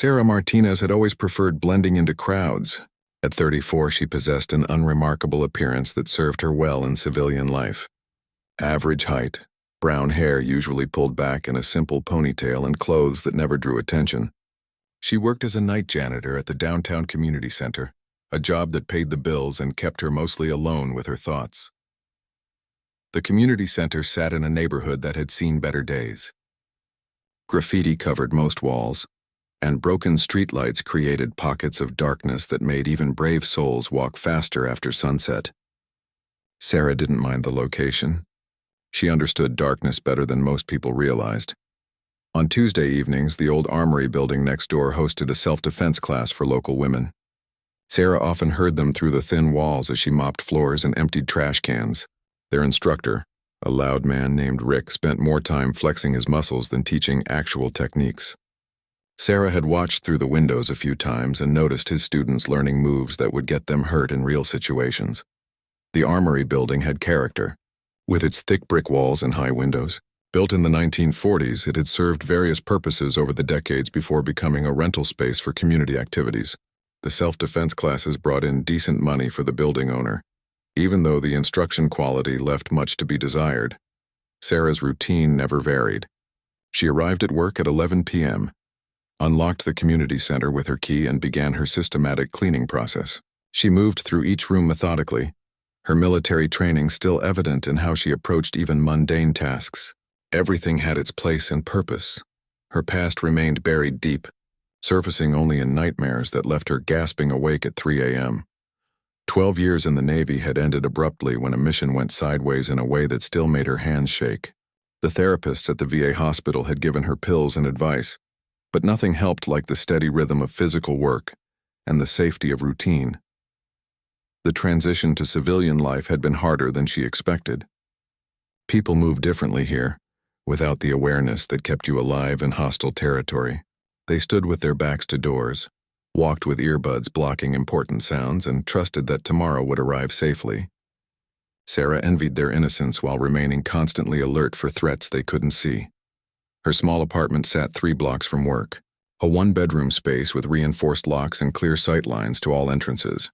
Sarah Martinez had always preferred blending into crowds. At 34, she possessed an unremarkable appearance that served her well in civilian life. Average height, brown hair usually pulled back in a simple ponytail, and clothes that never drew attention. She worked as a night janitor at the downtown community center, a job that paid the bills and kept her mostly alone with her thoughts. The community center sat in a neighborhood that had seen better days. Graffiti covered most walls, and broken streetlights created pockets of darkness that made even brave souls walk faster after sunset. Sarah didn't mind the location. She understood darkness better than most people realized. On Tuesday evenings, the old Armory building next door hosted a self-defense class for local women. Sarah often heard them through the thin walls as she mopped floors and emptied trash cans. Their instructor, a loud man named Rick, spent more time flexing his muscles than teaching actual techniques. Sarah had watched through the windows a few times and noticed his students learning moves that would get them hurt in real situations. The Armory building had character. With its thick brick walls and high windows, built in the 1940s, it had served various purposes over the decades before becoming a rental space for community activities. The self-defense classes brought in decent money for the building owner, even though the instruction quality left much to be desired. Sarah's routine never varied. She arrived at work at 11 p.m., unlocked the community center with her key, and began her systematic cleaning process. She moved through each room methodically, her military training still evident in how she approached even mundane tasks. Everything had its place and purpose. Her past remained buried deep, surfacing only in nightmares that left her gasping awake at 3 a.m. 12 years in the Navy had ended abruptly when a mission went sideways in a way that still made her hands shake. The therapists at the VA hospital had given her pills and advice, but nothing helped like the steady rhythm of physical work and the safety of routine. The transition to civilian life had been harder than she expected. People move differently here, without the awareness that kept you alive in hostile territory. They stood with their backs to doors, walked with earbuds blocking important sounds, and trusted that tomorrow would arrive safely. Sarah envied their innocence while remaining constantly alert for threats they couldn't see. Her small apartment sat 3 blocks from work, a 1-bedroom space with reinforced locks and clear sight lines to all entrances.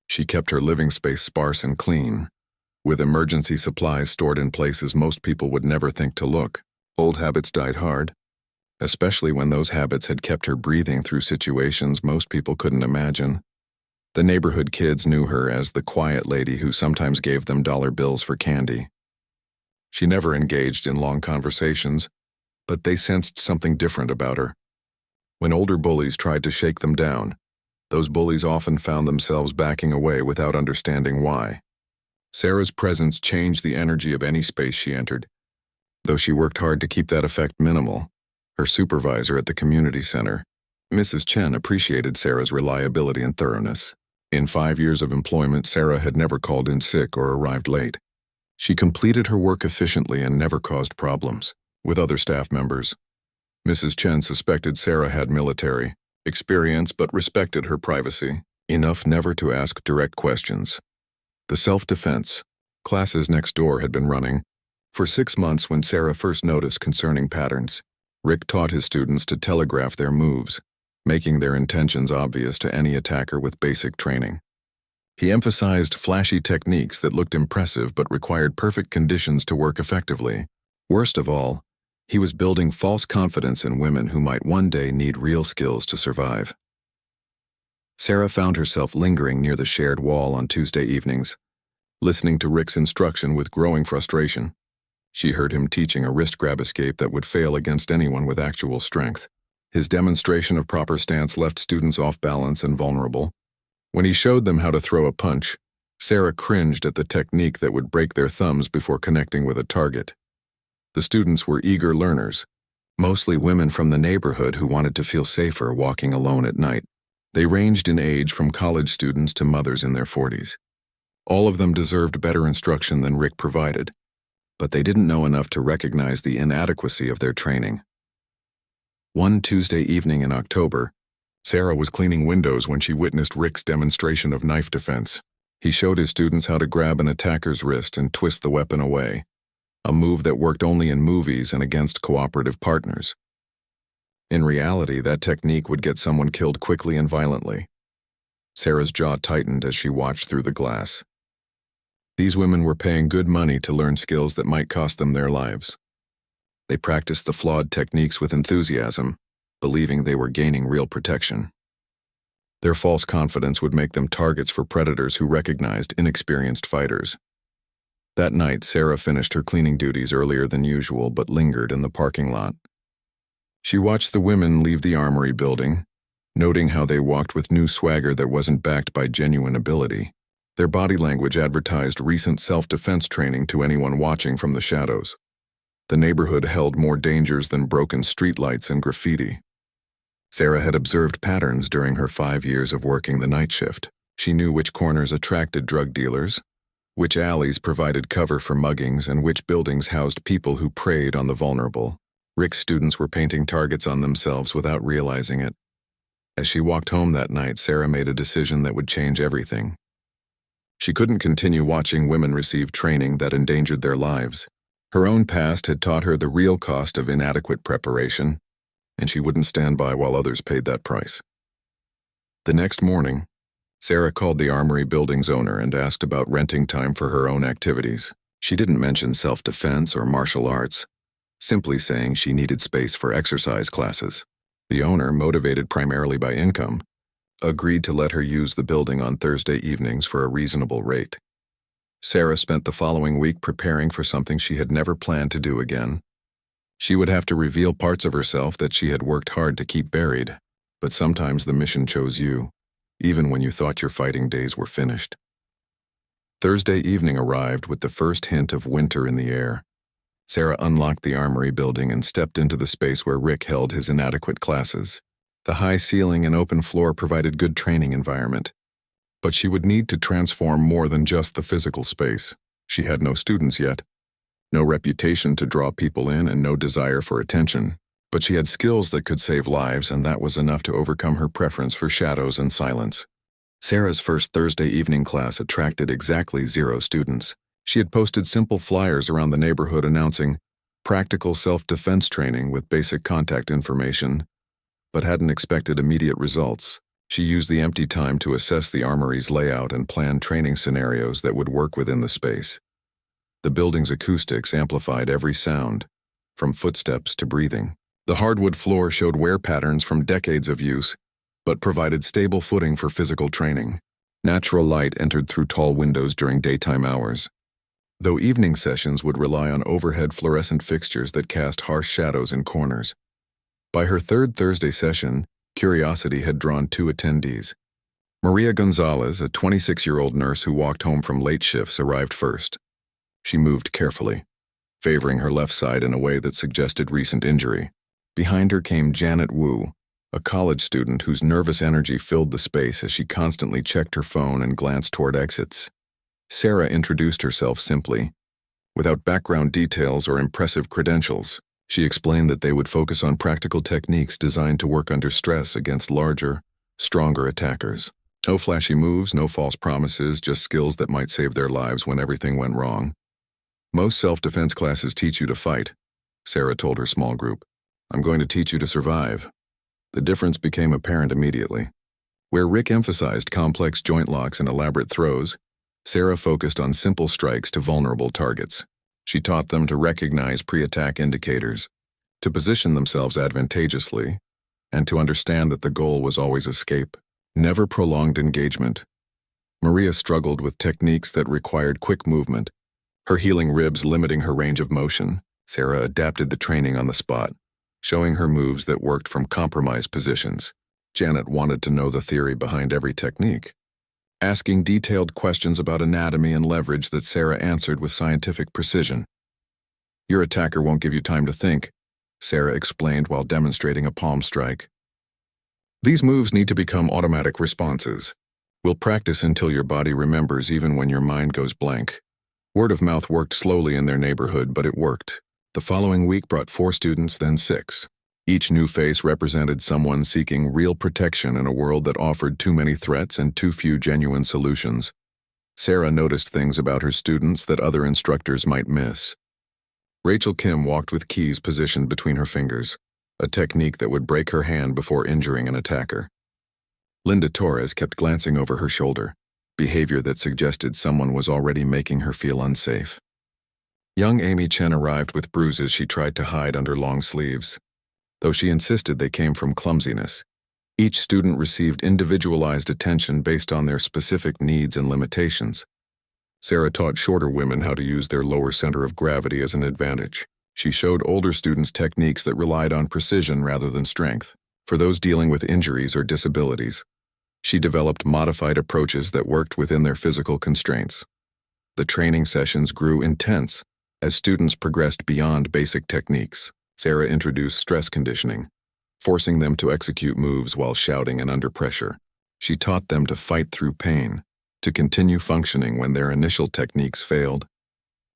She kept her living space sparse and clean, with emergency supplies stored in places most people would never think to look. Old habits died hard, especially when those habits had kept her breathing through situations most people couldn't imagine. The neighborhood kids knew her as the quiet lady who sometimes gave them dollar bills for candy. She never engaged in long conversations, but they sensed something different about her. When older bullies tried to shake them down, those bullies often found themselves backing away without understanding why. Sarah's presence changed the energy of any space she entered, though she worked hard to keep that effect minimal. Her supervisor at the community center, Mrs. Chen, appreciated Sarah's reliability and thoroughness. In 5 years of employment, Sarah had never called in sick or arrived late. She completed her work efficiently and never caused problems with other staff members. Mrs. Chen suspected Sarah had military experience but respected her privacy enough never to ask direct questions. The self-defense classes next door had been running for 6 months when Sarah first noticed concerning patterns. Rick taught his students to telegraph their moves, making their intentions obvious to any attacker with basic training. He emphasized flashy techniques that looked impressive but required perfect conditions to work effectively. Worst of all, he was building false confidence in women who might one day need real skills to survive. Sarah found herself lingering near the shared wall on Tuesday evenings, listening to Rick's instruction with growing frustration. She heard him teaching a wrist grab escape that would fail against anyone with actual strength. His demonstration of proper stance left students off balance and vulnerable. When he showed them how to throw a punch, Sarah cringed at the technique that would break their thumbs before connecting with a target. The students were eager learners, mostly women from the neighborhood who wanted to feel safer walking alone at night. They ranged in age from college students to mothers in their 40s. All of them deserved better instruction than Rick provided, but they didn't know enough to recognize the inadequacy of their training. One Tuesday evening in October, Sarah was cleaning windows when she witnessed Rick's demonstration of knife defense. He showed his students how to grab an attacker's wrist and twist the weapon away, a move that worked only in movies and against cooperative partners. In reality, that technique would get someone killed quickly and violently. Sarah's jaw tightened as she watched through the glass. These women were paying good money to learn skills that might cost them their lives. They practiced the flawed techniques with enthusiasm, believing they were gaining real protection. Their false confidence would make them targets for predators who recognized inexperienced fighters. That night, Sarah finished her cleaning duties earlier than usual but lingered in the parking lot. She watched the women leave the Armory building, noting how they walked with new swagger that wasn't backed by genuine ability. Their body language advertised recent self-defense training to anyone watching from the shadows. The neighborhood held more dangers than broken streetlights and graffiti. Sarah had observed patterns during her 5 years of working the night shift. She knew which corners attracted drug dealers, which alleys provided cover for muggings, and which buildings housed people who preyed on the vulnerable. Rick's students were painting targets on themselves without realizing it. As she walked home that night, Sarah made a decision that would change everything. She couldn't continue watching women receive training that endangered their lives. Her own past had taught her the real cost of inadequate preparation, and she wouldn't stand by while others paid that price. The next morning, Sarah called the Armory building's owner and asked about renting time for her own activities. She didn't mention self-defense or martial arts, simply saying she needed space for exercise classes. The owner, motivated primarily by income, agreed to let her use the building on Thursday evenings for a reasonable rate. Sarah spent the following week preparing for something she had never planned to do again. She would have to reveal parts of herself that she had worked hard to keep buried, but sometimes the mission chose you, even when you thought your fighting days were finished. Thursday evening arrived with the first hint of winter in the air. Sarah unlocked the Armory building and stepped into the space where Rick held his inadequate classes. The high ceiling and open floor provided good training environment, but she would need to transform more than just the physical space. She had no students yet, no reputation to draw people in, and no desire for attention. But she had skills that could save lives, and that was enough to overcome her preference for shadows and silence. Sarah's first Thursday evening class attracted exactly 0 students. She had posted simple flyers around the neighborhood announcing practical self-defense training with basic contact information, but hadn't expected immediate results. She used the empty time to assess the Armory's layout and plan training scenarios that would work within the space. The building's acoustics amplified every sound, from footsteps to breathing. The hardwood floor showed wear patterns from decades of use, but provided stable footing for physical training. Natural light entered through tall windows during daytime hours, though evening sessions would rely on overhead fluorescent fixtures that cast harsh shadows in corners. By her third Thursday session, curiosity had drawn 2 attendees. Maria Gonzalez, a 26-year-old nurse who walked home from late shifts, arrived first. She moved carefully, favoring her left side in a way that suggested recent injury. Behind her came Janet Wu, a college student whose nervous energy filled the space as she constantly checked her phone and glanced toward exits. Sarah introduced herself simply. Without background details or impressive credentials, she explained that they would focus on practical techniques designed to work under stress against larger, stronger attackers. No flashy moves, no false promises, just skills that might save their lives when everything went wrong. Most self-defense classes teach you to fight, Sarah told her small group. I'm going to teach you to survive. The difference became apparent immediately. Where Rick emphasized complex joint locks and elaborate throws, Sarah focused on simple strikes to vulnerable targets. She taught them to recognize pre-attack indicators, to position themselves advantageously, and to understand that the goal was always escape, never prolonged engagement. Maria struggled with techniques that required quick movement, her healing ribs limiting her range of motion. Sarah adapted the training on the spot, showing her moves that worked from compromised positions. Janet wanted to know the theory behind every technique, asking detailed questions about anatomy and leverage that Sarah answered with scientific precision. Your attacker won't give you time to think, Sarah explained while demonstrating a palm strike. These moves need to become automatic responses. We'll practice until your body remembers even when your mind goes blank. Word of mouth worked slowly in their neighborhood, but it worked. The following week brought 4 students, then 6. Each new face represented someone seeking real protection in a world that offered too many threats and too few genuine solutions. Sarah noticed things about her students that other instructors might miss. Rachel Kim walked with keys positioned between her fingers, a technique that would break her hand before injuring an attacker. Linda Torres kept glancing over her shoulder, behavior that suggested someone was already making her feel unsafe. Young Amy Chen arrived with bruises she tried to hide under long sleeves. Though she insisted they came from clumsiness, each student received individualized attention based on their specific needs and limitations. Sarah taught shorter women how to use their lower center of gravity as an advantage. She showed older students techniques that relied on precision rather than strength. For those dealing with injuries or disabilities, she developed modified approaches that worked within their physical constraints. The training sessions grew intense as students progressed beyond basic techniques. Sarah introduced stress conditioning, forcing them to execute moves while shouting and under pressure. She taught them to fight through pain, to continue functioning when their initial techniques failed,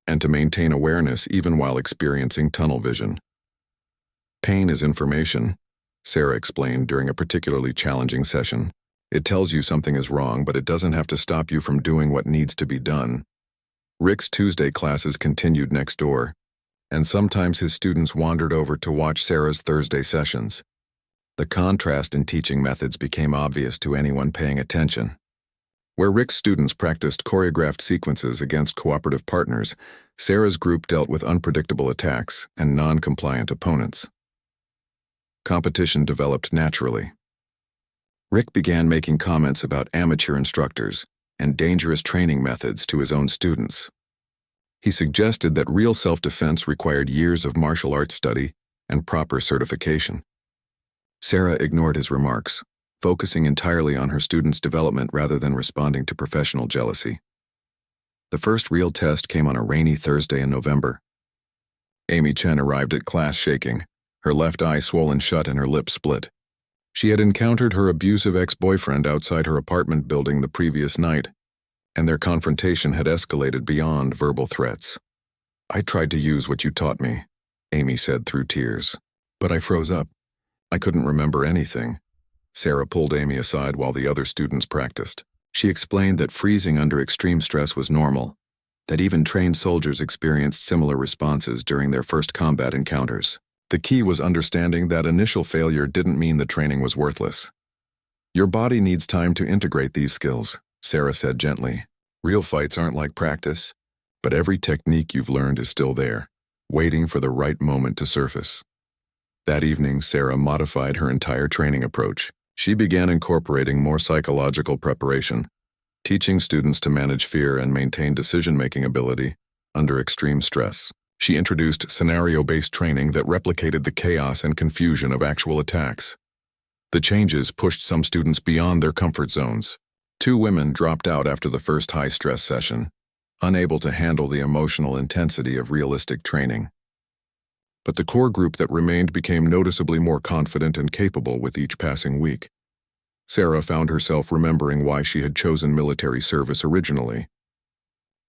and to maintain awareness even while experiencing tunnel vision. Pain is information, Sarah explained during a particularly challenging session. It tells you something is wrong, but it doesn't have to stop you from doing what needs to be done. Rick's Tuesday classes continued next door, and sometimes his students wandered over to watch Sarah's Thursday sessions. The contrast in teaching methods became obvious to anyone paying attention. Where Rick's students practiced choreographed sequences against cooperative partners, Sarah's group dealt with unpredictable attacks and non-compliant opponents. Competition developed naturally. Rick began making comments about amateur instructors and dangerous training methods to his own students. He suggested that real self-defense required years of martial arts study and proper certification. Sarah ignored his remarks, focusing entirely on her students' development rather than responding to professional jealousy. The first real test came on a rainy Thursday in November. Amy Chen arrived at class shaking, her left eye swollen shut and her lips split. She had encountered her abusive ex-boyfriend outside her apartment building the previous night, and their confrontation had escalated beyond verbal threats. "I tried to use what you taught me," Amy said through tears, "but I froze up. I couldn't remember anything." Sarah pulled Amy aside while the other students practiced. She explained that freezing under extreme stress was normal, that even trained soldiers experienced similar responses during their first combat encounters. The key was understanding that initial failure didn't mean the training was worthless. "Your body needs time to integrate these skills," Sarah said gently. "Real fights aren't like practice, but every technique you've learned is still there, waiting for the right moment to surface." That evening, Sarah modified her entire training approach. She began incorporating more psychological preparation, teaching students to manage fear and maintain decision-making ability under extreme stress. She introduced scenario-based training that replicated the chaos and confusion of actual attacks. The changes pushed some students beyond their comfort zones. 2 women dropped out after the first high-stress session, unable to handle the emotional intensity of realistic training. But the core group that remained became noticeably more confident and capable with each passing week. Sarah found herself remembering why she had chosen military service originally.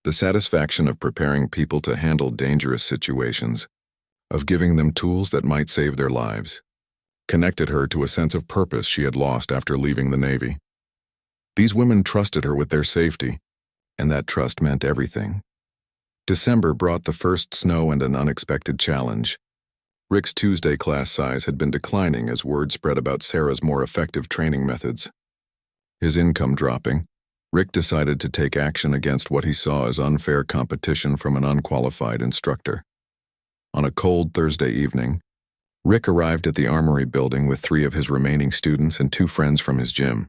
The satisfaction of preparing people to handle dangerous situations, of giving them tools that might save their lives, connected her to a sense of purpose she had lost after leaving the Navy. These women trusted her with their safety, and that trust meant everything. December brought the first snow and an unexpected challenge. Rick's Tuesday class size had been declining as word spread about Sarah's more effective training methods. His income dropping, Rick decided to take action against what he saw as unfair competition from an unqualified instructor. On a cold Thursday evening, Rick arrived at the Armory building with 3 of his remaining students and 2 friends from his gym.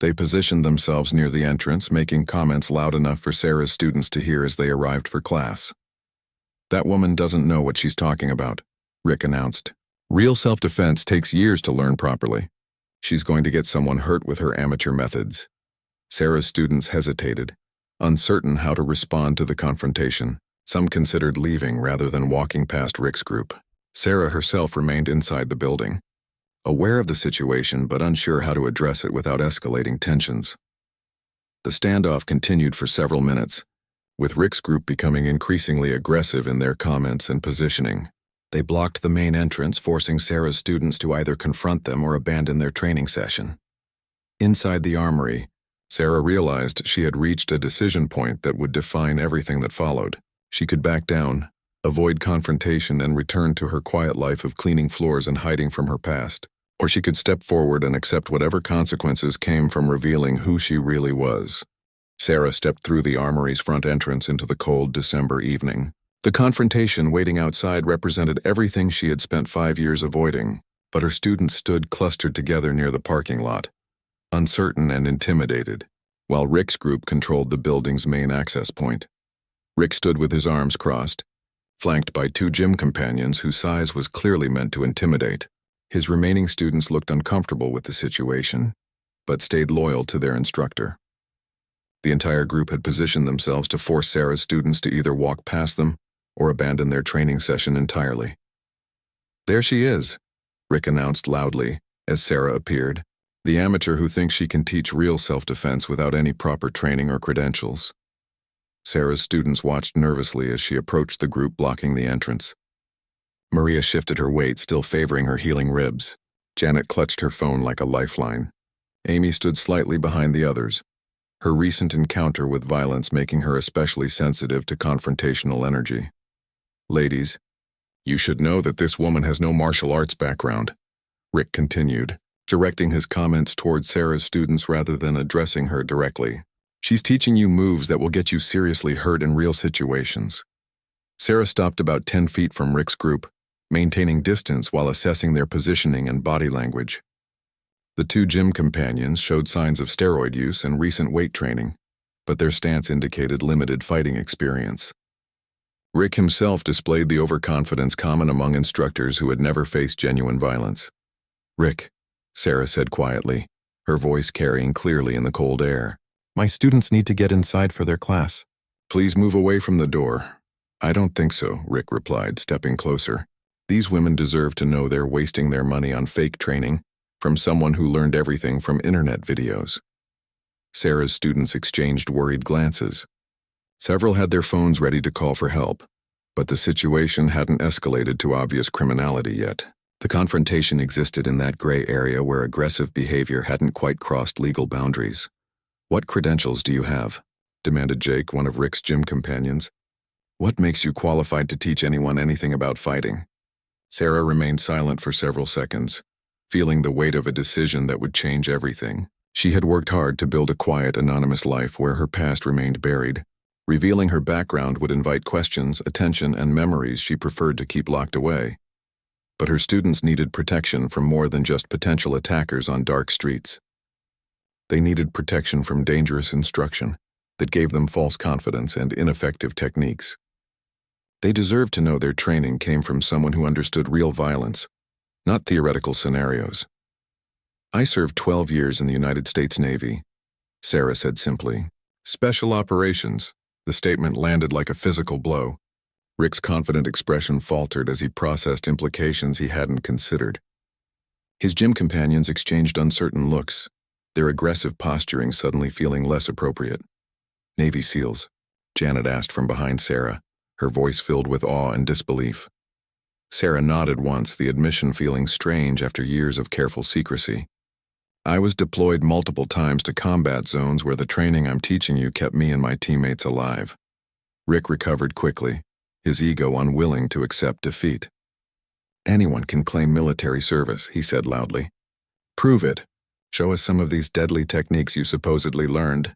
They positioned themselves near the entrance, making comments loud enough for Sarah's students to hear as they arrived for class. "That woman doesn't know what she's talking about," Rick announced. "Real self-defense takes years to learn properly. She's going to get someone hurt with her amateur methods." Sarah's students hesitated, uncertain how to respond to the confrontation. Some considered leaving rather than walking past Rick's group. Sarah herself remained inside the building, aware of the situation but unsure how to address it without escalating tensions. The standoff continued for several minutes, with Rick's group becoming increasingly aggressive in their comments and positioning. They blocked the main entrance, forcing Sarah's students to either confront them or abandon their training session. Inside the Armory, Sarah realized she had reached a decision point that would define everything that followed. She could back down, avoid confrontation and return to her quiet life of cleaning floors and hiding from her past. Or she could step forward and accept whatever consequences came from revealing who she really was. Sarah stepped through the Armory's front entrance into the cold December evening. The confrontation waiting outside represented everything she had spent 5 years avoiding, but her students stood clustered together near the parking lot, uncertain and intimidated, while Rick's group controlled the building's main access point. Rick stood with his arms crossed, flanked by 2 gym companions whose size was clearly meant to intimidate. His remaining students looked uncomfortable with the situation, but stayed loyal to their instructor. The entire group had positioned themselves to force Sarah's students to either walk past them or abandon their training session entirely. "There she is," Rick announced loudly as Sarah appeared, the amateur who thinks she can teach real self-defense without any proper training or credentials. Sarah's students watched nervously as she approached the group blocking the entrance. Maria shifted her weight, still favoring her healing ribs. Janet clutched her phone like a lifeline. Amy stood slightly behind the others, her recent encounter with violence making her especially sensitive to confrontational energy. "Ladies, you should know that this woman has no martial arts background," Rick continued, directing his comments towards Sarah's students rather than addressing her directly. "She's teaching you moves that will get you seriously hurt in real situations." Sarah stopped about 10 feet from Rick's group, maintaining distance while assessing their positioning and body language. The 2 gym companions showed signs of steroid use and recent weight training, but their stance indicated limited fighting experience. Rick himself displayed the overconfidence common among instructors who had never faced genuine violence. "Rick," Sarah said quietly, her voice carrying clearly in the cold air, "my students need to get inside for their class." "Please move away from the door." "I don't think so," Rick replied, stepping closer. "These women deserve to know they're wasting their money on fake training from someone who learned everything from internet videos." Sarah's students exchanged worried glances. Several had their phones ready to call for help, but the situation hadn't escalated to obvious criminality yet. The confrontation existed in that gray area where aggressive behavior hadn't quite crossed legal boundaries. "What credentials do you have?" demanded Jake, one of Rick's gym companions. "What makes you qualified to teach anyone anything about fighting?" Sarah remained silent for several seconds, feeling the weight of a decision that would change everything. She had worked hard to build a quiet, anonymous life where her past remained buried. Revealing her background would invite questions, attention, and memories she preferred to keep locked away. But her students needed protection from more than just potential attackers on dark streets. They needed protection from dangerous instruction that gave them false confidence and ineffective techniques. They deserved to know their training came from someone who understood real violence, not theoretical scenarios. "I served 12 years in the United States Navy," Sarah said simply. "Special operations." The statement landed like a physical blow. Rick's confident expression faltered as he processed implications he hadn't considered. His gym companions exchanged uncertain looks, their aggressive posturing suddenly feeling less appropriate. "Navy SEALs?" Janet asked from behind Sarah, her voice filled with awe and disbelief. Sarah nodded once, the admission feeling strange after years of careful secrecy. "I was deployed multiple times to combat zones where the training I'm teaching you kept me and my teammates alive." Rick recovered quickly, his ego unwilling to accept defeat. "Anyone can claim military service," he said loudly. "Prove it. Show us some of these deadly techniques you supposedly learned."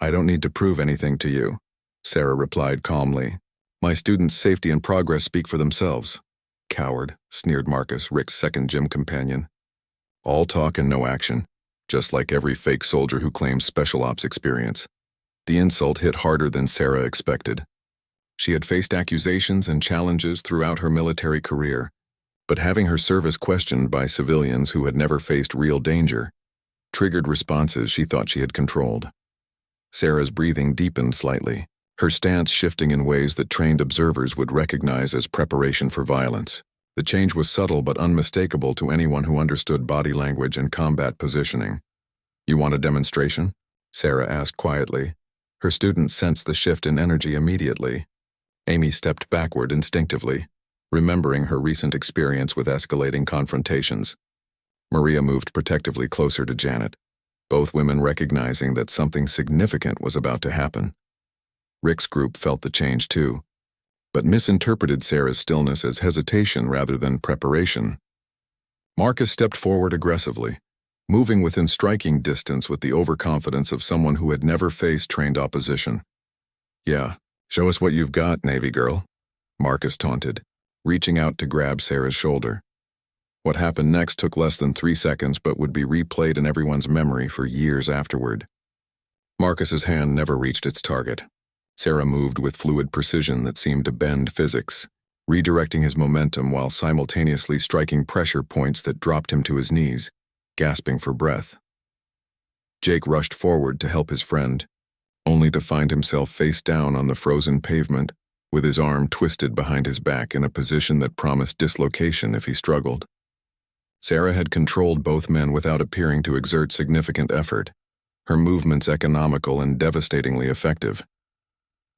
"I don't need to prove anything to you," Sarah replied calmly. "My students' safety and progress speak for themselves." "Coward," sneered Marcus, Rick's second gym companion. "All talk and no action, just like every fake soldier who claims special ops experience." The insult hit harder than Sarah expected. She had faced accusations and challenges throughout her military career, but having her service questioned by civilians who had never faced real danger triggered responses she thought she had controlled. Sarah's breathing deepened slightly, her stance shifting in ways that trained observers would recognize as preparation for violence. The change was subtle but unmistakable to anyone who understood body language and combat positioning. "You want a demonstration?" Sarah asked quietly. Her students sensed the shift in energy immediately. Amy stepped backward instinctively, remembering her recent experience with escalating confrontations. Maria moved protectively closer to Janet, both women recognizing that something significant was about to happen. Rick's group felt the change too, but misinterpreted Sarah's stillness as hesitation rather than preparation. Marcus stepped forward aggressively, moving within striking distance with the overconfidence of someone who had never faced trained opposition. "Yeah, show us what you've got, Navy girl," Marcus taunted, reaching out to grab Sarah's shoulder. What happened next took less than 3 seconds but would be replayed in everyone's memory for years afterward. Marcus's hand never reached its target. Sarah moved with fluid precision that seemed to bend physics, redirecting his momentum while simultaneously striking pressure points that dropped him to his knees, gasping for breath. Jake rushed forward to help his friend, only to find himself face down on the frozen pavement, with his arm twisted behind his back in a position that promised dislocation if he struggled. Sarah had controlled both men without appearing to exert significant effort, her movements economical and devastatingly effective.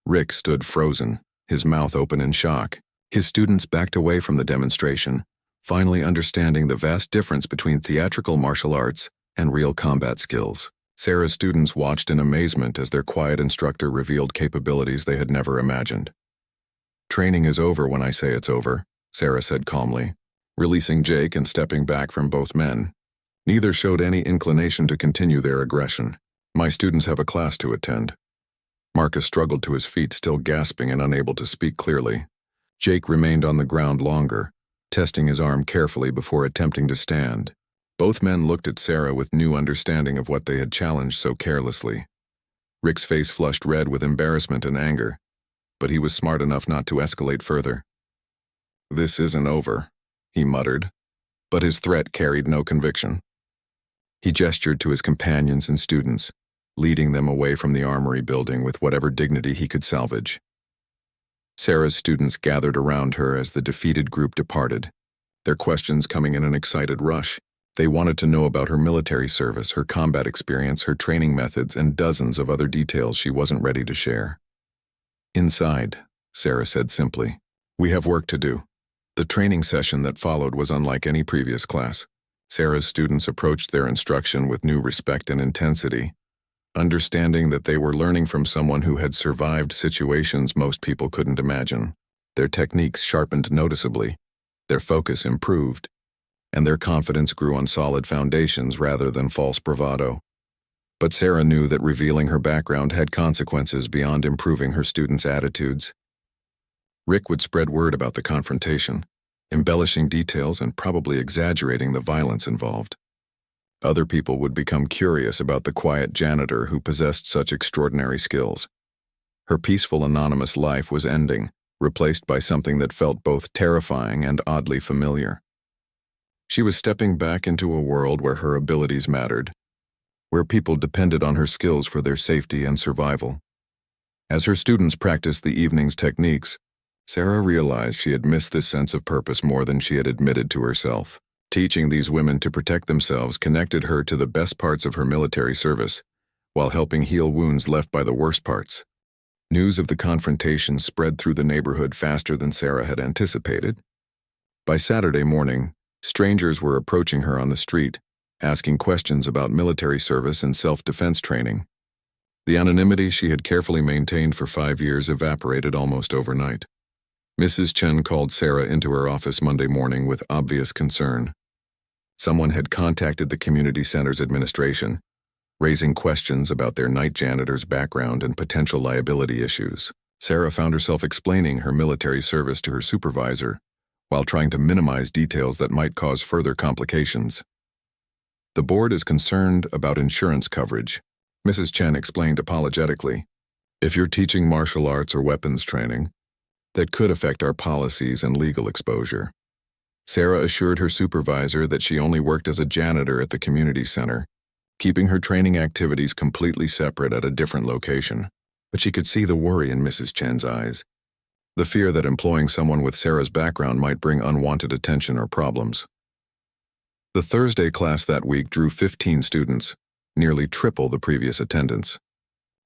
Rick stood frozen, his mouth open in shock. His students backed away from the demonstration, finally understanding the vast difference between theatrical martial arts and real combat skills. Sarah's students watched in amazement as their quiet instructor revealed capabilities they had never imagined. "Training is over when I say it's over," Sarah said calmly, releasing Jake and stepping back from both men. Neither showed any inclination to continue their aggression. "My students have a class to attend." Marcus struggled to his feet, still gasping and unable to speak clearly. Jake remained on the ground longer, testing his arm carefully before attempting to stand. Both men looked at Sarah with new understanding of what they had challenged so carelessly. Rick's face flushed red with embarrassment and anger, but he was smart enough not to escalate further. "This isn't over," he muttered, but his threat carried no conviction. He gestured to his companions and students, leading them away from the Armory building with whatever dignity he could salvage. Sarah's students gathered around her as the defeated group departed, their questions coming in an excited rush. They wanted to know about her military service, her combat experience, her training methods, and dozens of other details she wasn't ready to share. "Inside," Sarah said simply. "We have work to do." The training session that followed was unlike any previous class. Sarah's students approached their instruction with new respect and intensity, understanding that they were learning from someone who had survived situations most people couldn't imagine. Their techniques sharpened noticeably, their focus improved, and their confidence grew on solid foundations rather than false bravado. But Sarah knew that revealing her background had consequences beyond improving her students' attitudes. Rick would spread word about the confrontation, embellishing details and probably exaggerating the violence involved. Other people would become curious about the quiet janitor who possessed such extraordinary skills. Her peaceful, anonymous life was ending, replaced by something that felt both terrifying and oddly familiar. She was stepping back into a world where her abilities mattered, where people depended on her skills for their safety and survival. As her students practiced the evening's techniques, Sarah realized she had missed this sense of purpose more than she had admitted to herself. Teaching these women to protect themselves connected her to the best parts of her military service, while helping heal wounds left by the worst parts. News of the confrontation spread through the neighborhood faster than Sarah had anticipated. By Saturday morning, strangers were approaching her on the street, asking questions about military service and self-defense training. The anonymity she had carefully maintained for 5 years evaporated almost overnight. Mrs. Chen called Sarah into her office Monday morning with obvious concern. Someone had contacted the community center's administration, raising questions about their night janitor's background and potential liability issues. Sarah found herself explaining her military service to her supervisor, while trying to minimize details that might cause further complications. "The board is concerned about insurance coverage," Mrs. Chen explained apologetically. "If you're teaching martial arts or weapons training, that could affect our policies and legal exposure." Sarah assured her supervisor that she only worked as a janitor at the community center, keeping her training activities completely separate at a different location. But she could see the worry in Mrs. Chen's eyes, the fear that employing someone with Sarah's background might bring unwanted attention or problems. The Thursday class that week drew 15 students, nearly triple the previous attendance.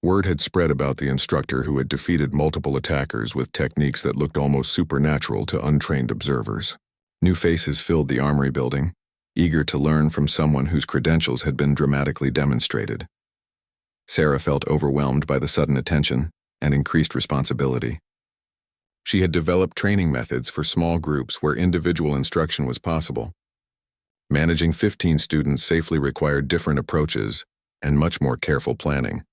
Word had spread about the instructor who had defeated multiple attackers with techniques that looked almost supernatural to untrained observers. New faces filled the Armory building, eager to learn from someone whose credentials had been dramatically demonstrated. Sarah felt overwhelmed by the sudden attention and increased responsibility. She had developed training methods for small groups where individual instruction was possible. Managing 15 students safely required different approaches and much more careful planning.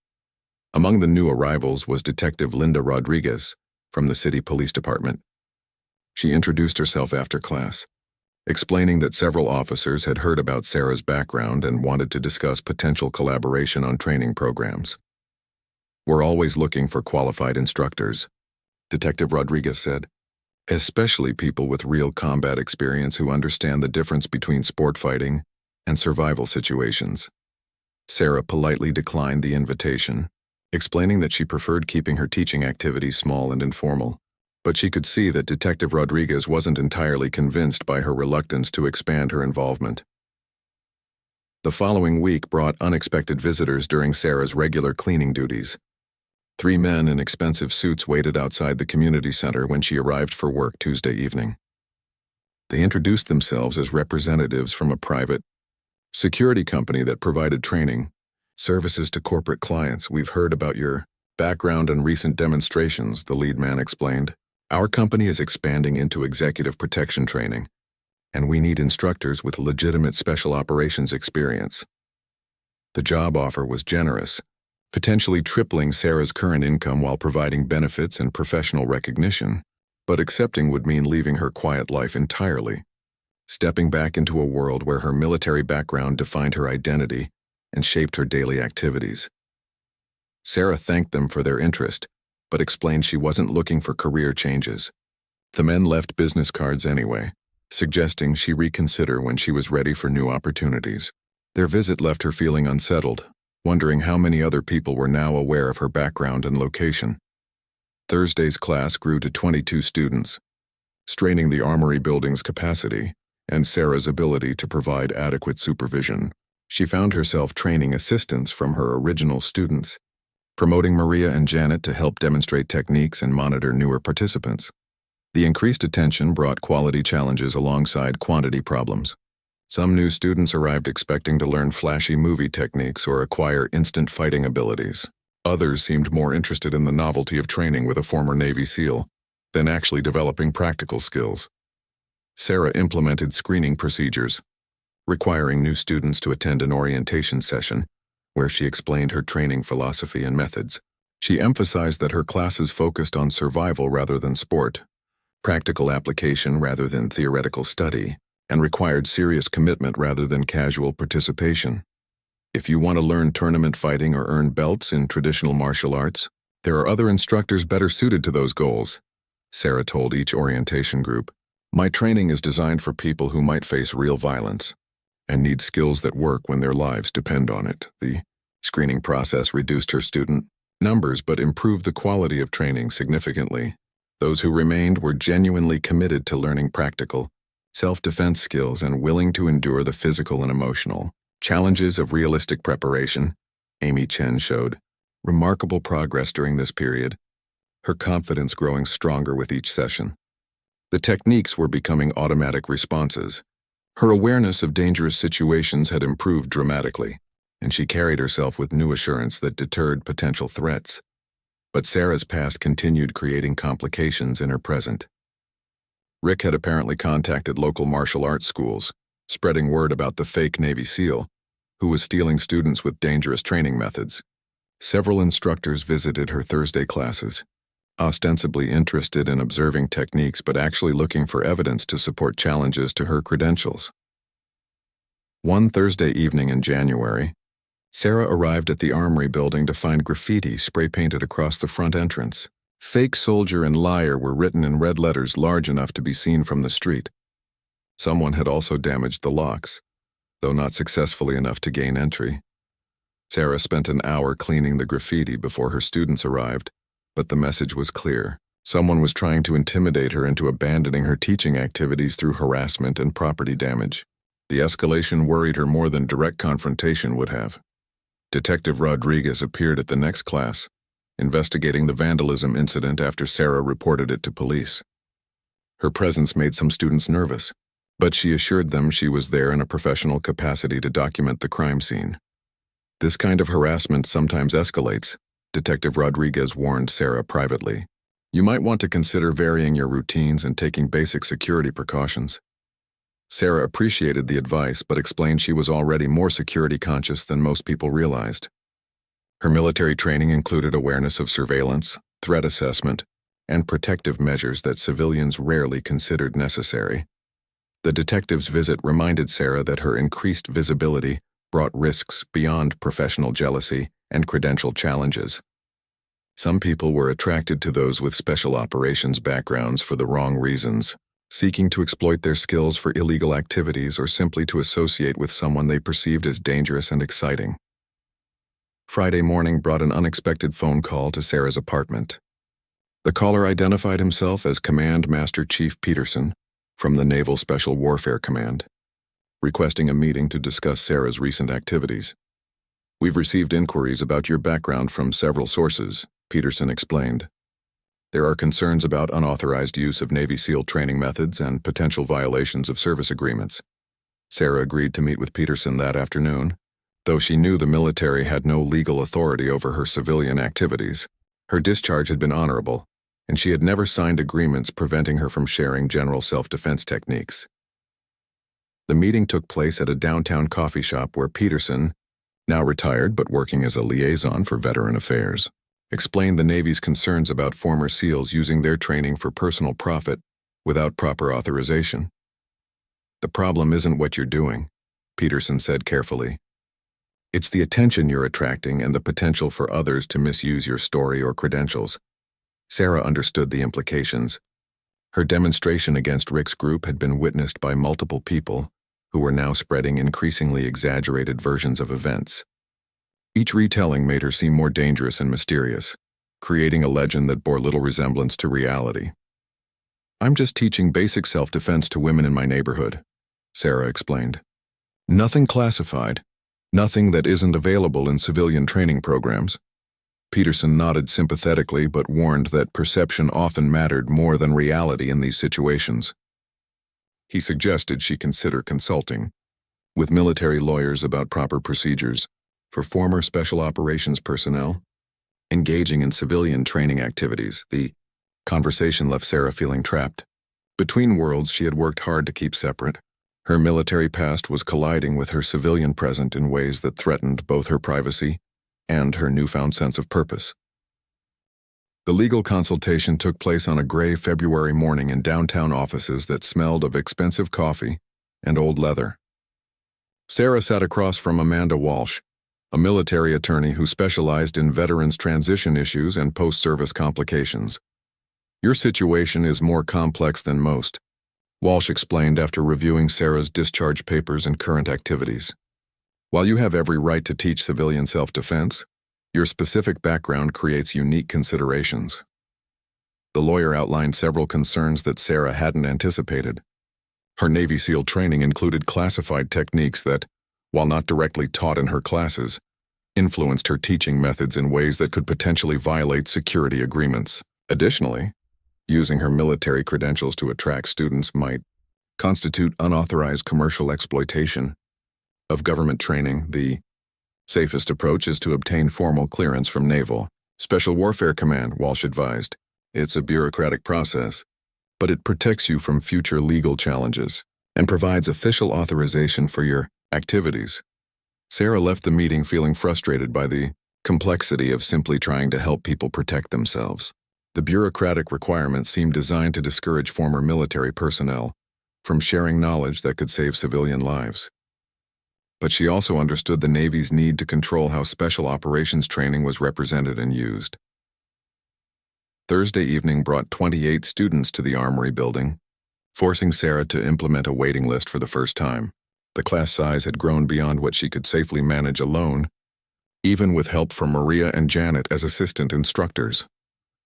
Among the new arrivals was Detective Linda Rodriguez from the City Police Department. She introduced herself after class, explaining that several officers had heard about Sarah's background and wanted to discuss potential collaboration on training programs. "We're always looking for qualified instructors," Detective Rodriguez said, "especially people with real combat experience who understand the difference between sport fighting and survival situations." Sarah politely declined the invitation, explaining that she preferred keeping her teaching activities small and informal, but she could see that Detective Rodriguez wasn't entirely convinced by her reluctance to expand her involvement. The following week brought unexpected visitors during Sarah's regular cleaning duties. 3 men in expensive suits waited outside the community center when she arrived for work Tuesday evening. They introduced themselves as representatives from a private security company that provided training services to corporate clients. "We've heard about your background and recent demonstrations," the lead man explained. "Our company is expanding into executive protection training, and we need instructors with legitimate special operations experience." The job offer was generous, potentially tripling Sarah's current income while providing benefits and professional recognition, but accepting would mean leaving her quiet life entirely, stepping back into a world where her military background defined her identity and shaped her daily activities. Sarah thanked them for their interest, but explained she wasn't looking for career changes. The men left business cards anyway, suggesting she reconsider when she was ready for new opportunities. Their visit left her feeling unsettled, wondering how many other people were now aware of her background and location. Thursday's class grew to 22 students, straining the Armory building's capacity and Sarah's ability to provide adequate supervision. She found herself training assistants from her original students, promoting Maria and Janet to help demonstrate techniques and monitor newer participants. The increased attention brought quality challenges alongside quantity problems. Some new students arrived expecting to learn flashy movie techniques or acquire instant fighting abilities. Others seemed more interested in the novelty of training with a former Navy SEAL than actually developing practical skills. Sarah implemented screening procedures, requiring new students to attend an orientation session where she explained her training philosophy and methods. She emphasized that her classes focused on survival rather than sport, practical application rather than theoretical study, and required serious commitment rather than casual participation. "If you want to learn tournament fighting or earn belts in traditional martial arts, there are other instructors better suited to those goals," Sarah told each orientation group. "My training is designed for people who might face real violence and need skills that work when their lives depend on it." The screening process reduced her student numbers but improved the quality of training significantly. Those who remained were genuinely committed to learning practical self-defense skills and willing to endure the physical and emotional challenges of realistic preparation. Amy Chen showed remarkable progress during this period, her confidence growing stronger with each session. The techniques were becoming automatic responses. Her awareness of dangerous situations had improved dramatically, and she carried herself with new assurance that deterred potential threats. But Sarah's past continued creating complications in her present. Rick had apparently contacted local martial arts schools, spreading word about the fake Navy SEAL, who was stealing students with dangerous training methods. Several instructors visited her Thursday classes, ostensibly interested in observing techniques but actually looking for evidence to support challenges to her credentials. One Thursday evening in January, Sarah arrived at the Armory building to find graffiti spray-painted across the front entrance. "Fake soldier" and "liar" were written in red letters large enough to be seen from the street. Someone had also damaged the locks, though not successfully enough to gain entry. Sarah spent an hour cleaning the graffiti before her students arrived, but the message was clear. Someone was trying to intimidate her into abandoning her teaching activities through harassment and property damage. The escalation worried her more than direct confrontation would have. Detective Rodriguez appeared at the next class, investigating the vandalism incident after Sarah reported it to police. Her presence made some students nervous, but she assured them she was there in a professional capacity to document the crime scene. "This kind of harassment sometimes escalates," Detective Rodriguez warned Sarah privately. You might want to consider varying your routines and taking basic security precautions. Sarah appreciated the advice but explained she was already more security conscious than most people realized. Her military training included awareness of surveillance, threat assessment, and protective measures that civilians rarely considered necessary. The detective's visit reminded Sarah that her increased visibility brought risks beyond professional jealousy and credential challenges. Some people were attracted to those with special operations backgrounds for the wrong reasons, seeking to exploit their skills for illegal activities or simply to associate with someone they perceived as dangerous and exciting. Friday morning brought an unexpected phone call to Sarah's apartment. The caller identified himself as Command Master Chief Peterson from the Naval Special Warfare Command, requesting a meeting to discuss Sarah's recent activities. "We've received inquiries about your background from several sources," Peterson explained. "There are concerns about unauthorized use of Navy SEAL training methods and potential violations of service agreements." Sarah agreed to meet with Peterson that afternoon, though she knew the military had no legal authority over her civilian activities. Her discharge had been honorable, and she had never signed agreements preventing her from sharing general self-defense techniques. The meeting took place at a downtown coffee shop where Peterson, now retired but working as a liaison for veteran affairs, explained the Navy's concerns about former SEALs using their training for personal profit without proper authorization. "The problem isn't what you're doing," Peterson said carefully. "It's the attention you're attracting and the potential for others to misuse your story or credentials." Sarah understood the implications. Her demonstration against Rick's group had been witnessed by multiple people who were now spreading increasingly exaggerated versions of events. Each retelling made her seem more dangerous and mysterious, creating a legend that bore little resemblance to reality. "I'm just teaching basic self-defense to women in my neighborhood," Sarah explained. "Nothing classified, nothing that isn't available in civilian training programs." Peterson nodded sympathetically but warned that perception often mattered more than reality in these situations. He suggested she consider consulting with military lawyers about proper procedures for former special operations personnel engaging in civilian training activities. The conversation left Sarah feeling trapped. Between worlds she had worked hard to keep separate. Her military past was colliding with her civilian present in ways that threatened both her privacy and her newfound sense of purpose. The legal consultation took place on a gray February morning in downtown offices that smelled of expensive coffee and old leather. Sarah sat across from Amanda Walsh, a military attorney who specialized in veterans' transition issues and post-service complications. "Your situation is more complex than most," Walsh explained after reviewing Sarah's discharge papers and current activities. "While you have every right to teach civilian self-defense, your specific background creates unique considerations." The lawyer outlined several concerns that Sarah hadn't anticipated. Her Navy SEAL training included classified techniques that, while not directly taught in her classes, influenced her teaching methods in ways that could potentially violate security agreements. Additionally, using her military credentials to attract students might constitute unauthorized commercial exploitation of government training. The safest approach is to obtain formal clearance from Naval Special Warfare Command, Walsh advised. "It's a bureaucratic process, but it protects you from future legal challenges and provides official authorization for your activities." Sarah left the meeting feeling frustrated by the complexity of simply trying to help people protect themselves. The bureaucratic requirements seemed designed to discourage former military personnel from sharing knowledge that could save civilian lives. But she also understood the Navy's need to control how special operations training was represented and used. Thursday evening brought 28 students to the Armory building, forcing Sarah to implement a waiting list for the first time. The class size had grown beyond what she could safely manage alone, even with help from Maria and Janet as assistant instructors.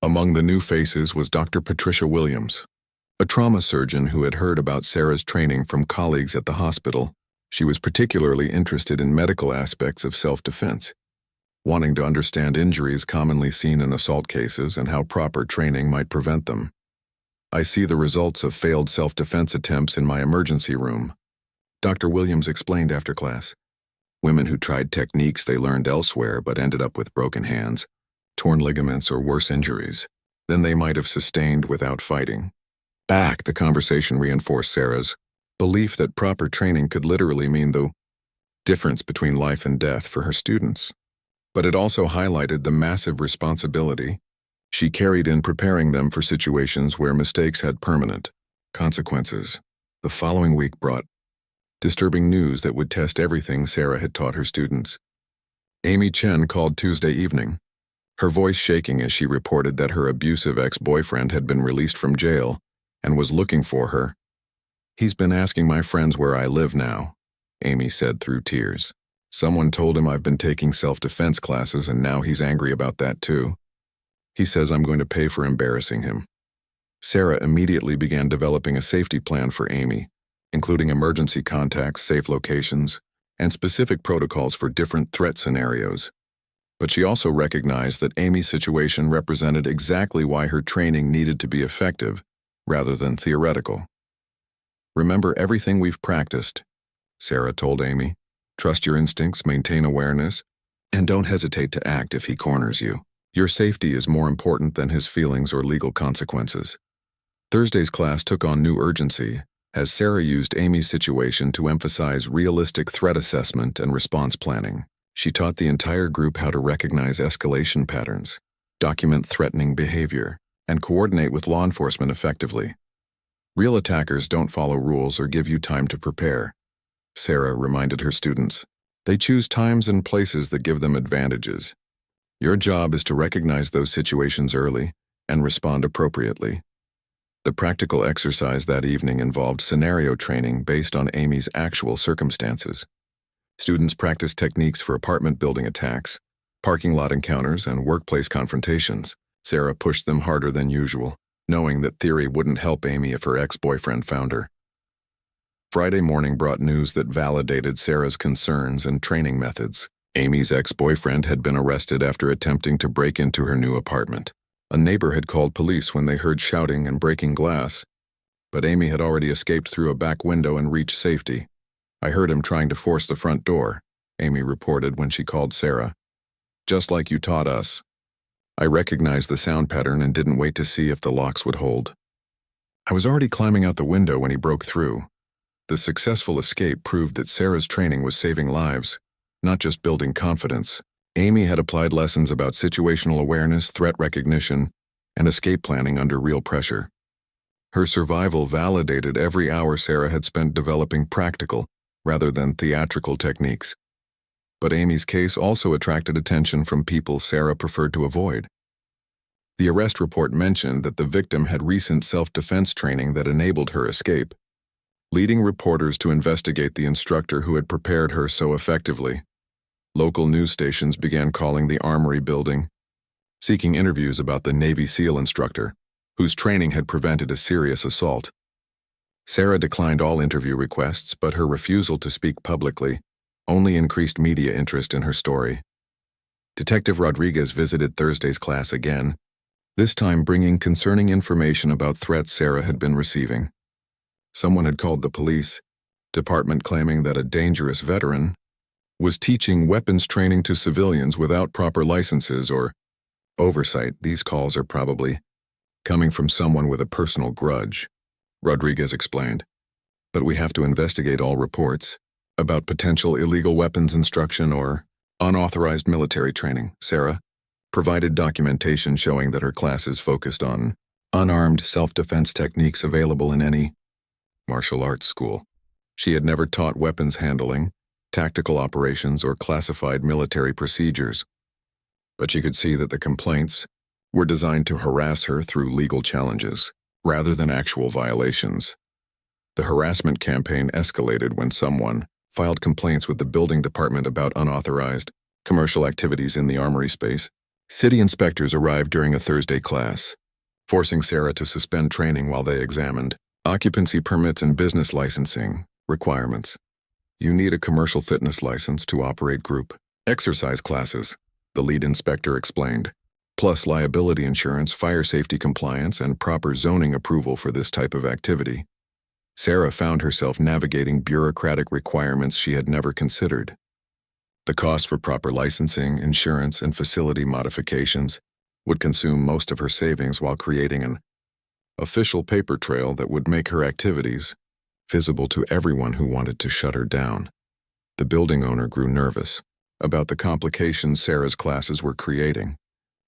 Among the new faces was Dr. Patricia Williams, a trauma surgeon who had heard about Sarah's training from colleagues at the hospital. She was particularly interested in medical aspects of self-defense, wanting to understand injuries commonly seen in assault cases and how proper training might prevent them. "I see the results of failed self-defense attempts in my emergency room," Dr. Williams explained after class. "Women who tried techniques they learned elsewhere but ended up with broken hands, torn ligaments, or worse injuries. than they might have sustained without fighting. The conversation reinforced Sarah's belief that proper training could literally mean the difference between life and death for her students. But it also highlighted the massive responsibility she carried in preparing them for situations where mistakes had permanent consequences. The following week brought disturbing news that would test everything Sarah had taught her students. Amy Chen called Tuesday evening, her voice shaking as she reported that her abusive ex-boyfriend had been released from jail and was looking for her. "He's been asking my friends where I live now," Amy said through tears. "Someone told him I've been taking self-defense classes and now he's angry about that too. He says I'm going to pay for embarrassing him." Sarah immediately began developing a safety plan for Amy, including emergency contacts, safe locations, and specific protocols for different threat scenarios. But she also recognized that Amy's situation represented exactly why her training needed to be effective rather than theoretical. "Remember everything we've practiced," Sarah told Amy. "Trust your instincts, maintain awareness, and don't hesitate to act if he corners you. Your safety is more important than his feelings or legal consequences." Thursday's class took on new urgency as Sarah used Amy's situation to emphasize realistic threat assessment and response planning. She taught the entire group how to recognize escalation patterns, document threatening behavior, and coordinate with law enforcement effectively. "Real attackers don't follow rules or give you time to prepare," Sarah reminded her students. "They choose times and places that give them advantages. Your job is to recognize those situations early and respond appropriately." The practical exercise that evening involved scenario training based on Amy's actual circumstances. Students practiced techniques for apartment building attacks, parking lot encounters, and workplace confrontations. Sarah pushed them harder than usual, knowing that theory wouldn't help Amy if her ex-boyfriend found her. Friday morning brought news that validated Sarah's concerns and training methods. Amy's ex-boyfriend had been arrested after attempting to break into her new apartment. A neighbor had called police when they heard shouting and breaking glass, but Amy had already escaped through a back window and reached safety. "I heard him trying to force the front door," Amy reported when she called Sarah. "Just like you taught us. I recognized the sound pattern and didn't wait to see if the locks would hold. I was already climbing out the window when he broke through." The successful escape proved that Sarah's training was saving lives, not just building confidence. Amy had applied lessons about situational awareness, threat recognition, and escape planning under real pressure. Her survival validated every hour Sarah had spent developing practical, rather than theatrical techniques. But Amy's case also attracted attention from people Sarah preferred to avoid. The arrest report mentioned that the victim had recent self-defense training that enabled her escape, leading reporters to investigate the instructor who had prepared her so effectively. Local news stations began calling the Armory building, seeking interviews about the Navy SEAL instructor, whose training had prevented a serious assault. Sarah declined all interview requests, but her refusal to speak publicly only increased media interest in her story. Detective Rodriguez visited Thursday's class again, this time bringing concerning information about threats Sarah had been receiving. Someone had called the police department claiming that a dangerous veteran was teaching weapons training to civilians without proper licenses or oversight. "These calls are probably coming from someone with a personal grudge," Rodriguez explained. "But we have to investigate all reports about potential illegal weapons instruction or unauthorized military training." Sarah provided documentation showing that her classes focused on unarmed self-defense techniques available in any martial arts school. She had never taught weapons handling, tactical operations, or classified military procedures. But she could see that the complaints were designed to harass her through legal challenges, rather than actual violations. The harassment campaign escalated when someone filed complaints with the building department about unauthorized commercial activities in the Armory space. City inspectors arrived during a Thursday class, forcing Sarah to suspend training while they examined occupancy permits and business licensing requirements. "You need a commercial fitness license to operate group exercise classes," the lead inspector explained, "plus liability insurance, fire safety compliance, and proper zoning approval for this type of activity." Sarah found herself navigating bureaucratic requirements she had never considered. The cost for proper licensing, insurance, and facility modifications would consume most of her savings while creating an official paper trail that would make her activities visible to everyone who wanted to shut her down. The building owner grew nervous about the complications Sarah's classes were creating.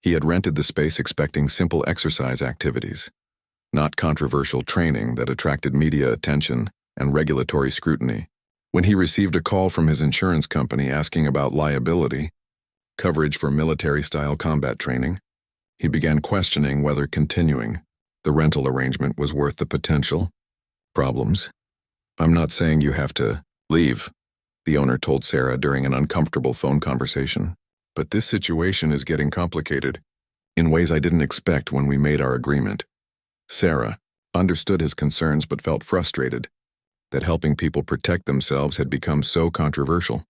He had rented the space expecting simple exercise activities, not controversial training that attracted media attention and regulatory scrutiny. When he received a call from his insurance company asking about liability coverage for military-style combat training, he began questioning whether continuing the rental arrangement was worth the potential problems. "I'm not saying you have to leave," the owner told Sarah during an uncomfortable phone conversation, "but this situation is getting complicated in ways I didn't expect when we made our agreement." Sarah understood his concerns but felt frustrated that helping people protect themselves had become so controversial.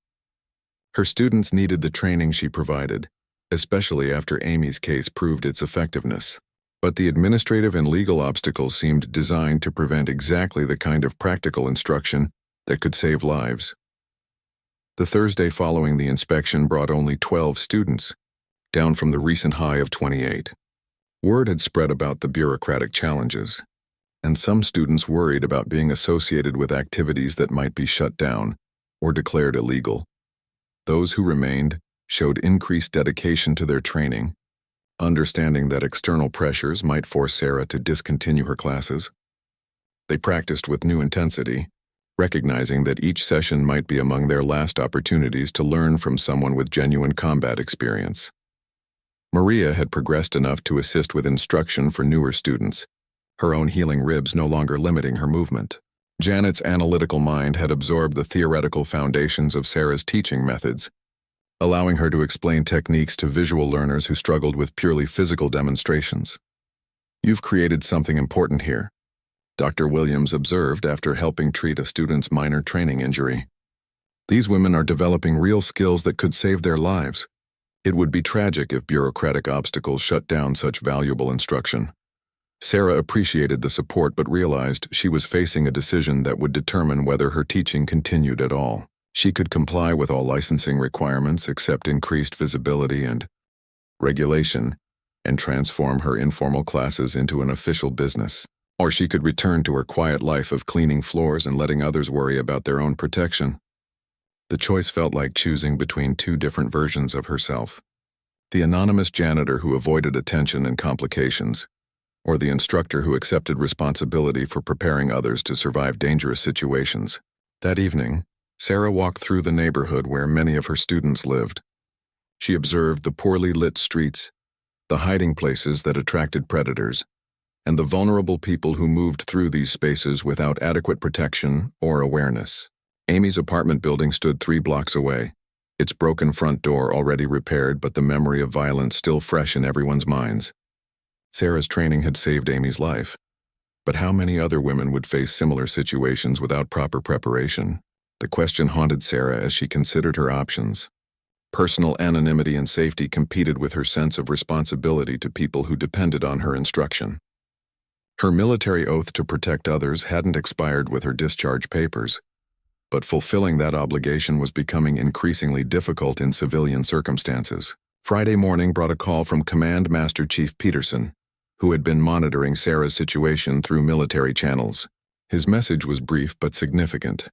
Her students needed the training she provided, especially after Amy's case proved its effectiveness. But the administrative and legal obstacles seemed designed to prevent exactly the kind of practical instruction that could save lives. The Thursday following the inspection brought only 12 students, down from the recent high of 28. Word had spread about the bureaucratic challenges, and some students worried about being associated with activities that might be shut down or declared illegal. Those who remained showed increased dedication to their training, understanding that external pressures might force Sarah to discontinue her classes. They practiced with new intensity, recognizing that each session might be among their last opportunities to learn from someone with genuine combat experience. Maria had progressed enough to assist with instruction for newer students, her own healing ribs no longer limiting her movement. Janet's analytical mind had absorbed the theoretical foundations of Sarah's teaching methods, allowing her to explain techniques to visual learners who struggled with purely physical demonstrations. "You've created something important here," Dr. Williams observed after helping treat a student's minor training injury. "These women are developing real skills that could save their lives. It would be tragic if bureaucratic obstacles shut down such valuable instruction." Sarah appreciated the support but realized she was facing a decision that would determine whether her teaching continued at all. She could comply with all licensing requirements except increased visibility and regulation and transform her informal classes into an official business. Or she could return to her quiet life of cleaning floors and letting others worry about their own protection. The choice felt like choosing between two different versions of herself: the anonymous janitor who avoided attention and complications, or the instructor who accepted responsibility for preparing others to survive dangerous situations. That evening, Sarah walked through the neighborhood where many of her students lived. She observed the poorly lit streets, the hiding places that attracted predators, and the vulnerable people who moved through these spaces without adequate protection or awareness. Amy's apartment building stood 3 blocks away, its broken front door already repaired but the memory of violence still fresh in everyone's minds. Sarah's training had saved Amy's life, but how many other women would face similar situations without proper preparation? The question haunted Sarah as she considered her options. Personal anonymity and safety competed with her sense of responsibility to people who depended on her instruction. Her military oath to protect others hadn't expired with her discharge papers, but fulfilling that obligation was becoming increasingly difficult in civilian circumstances. Friday morning brought a call from Command Master Chief Peterson, who had been monitoring Sarah's situation through military channels. His message was brief but significant.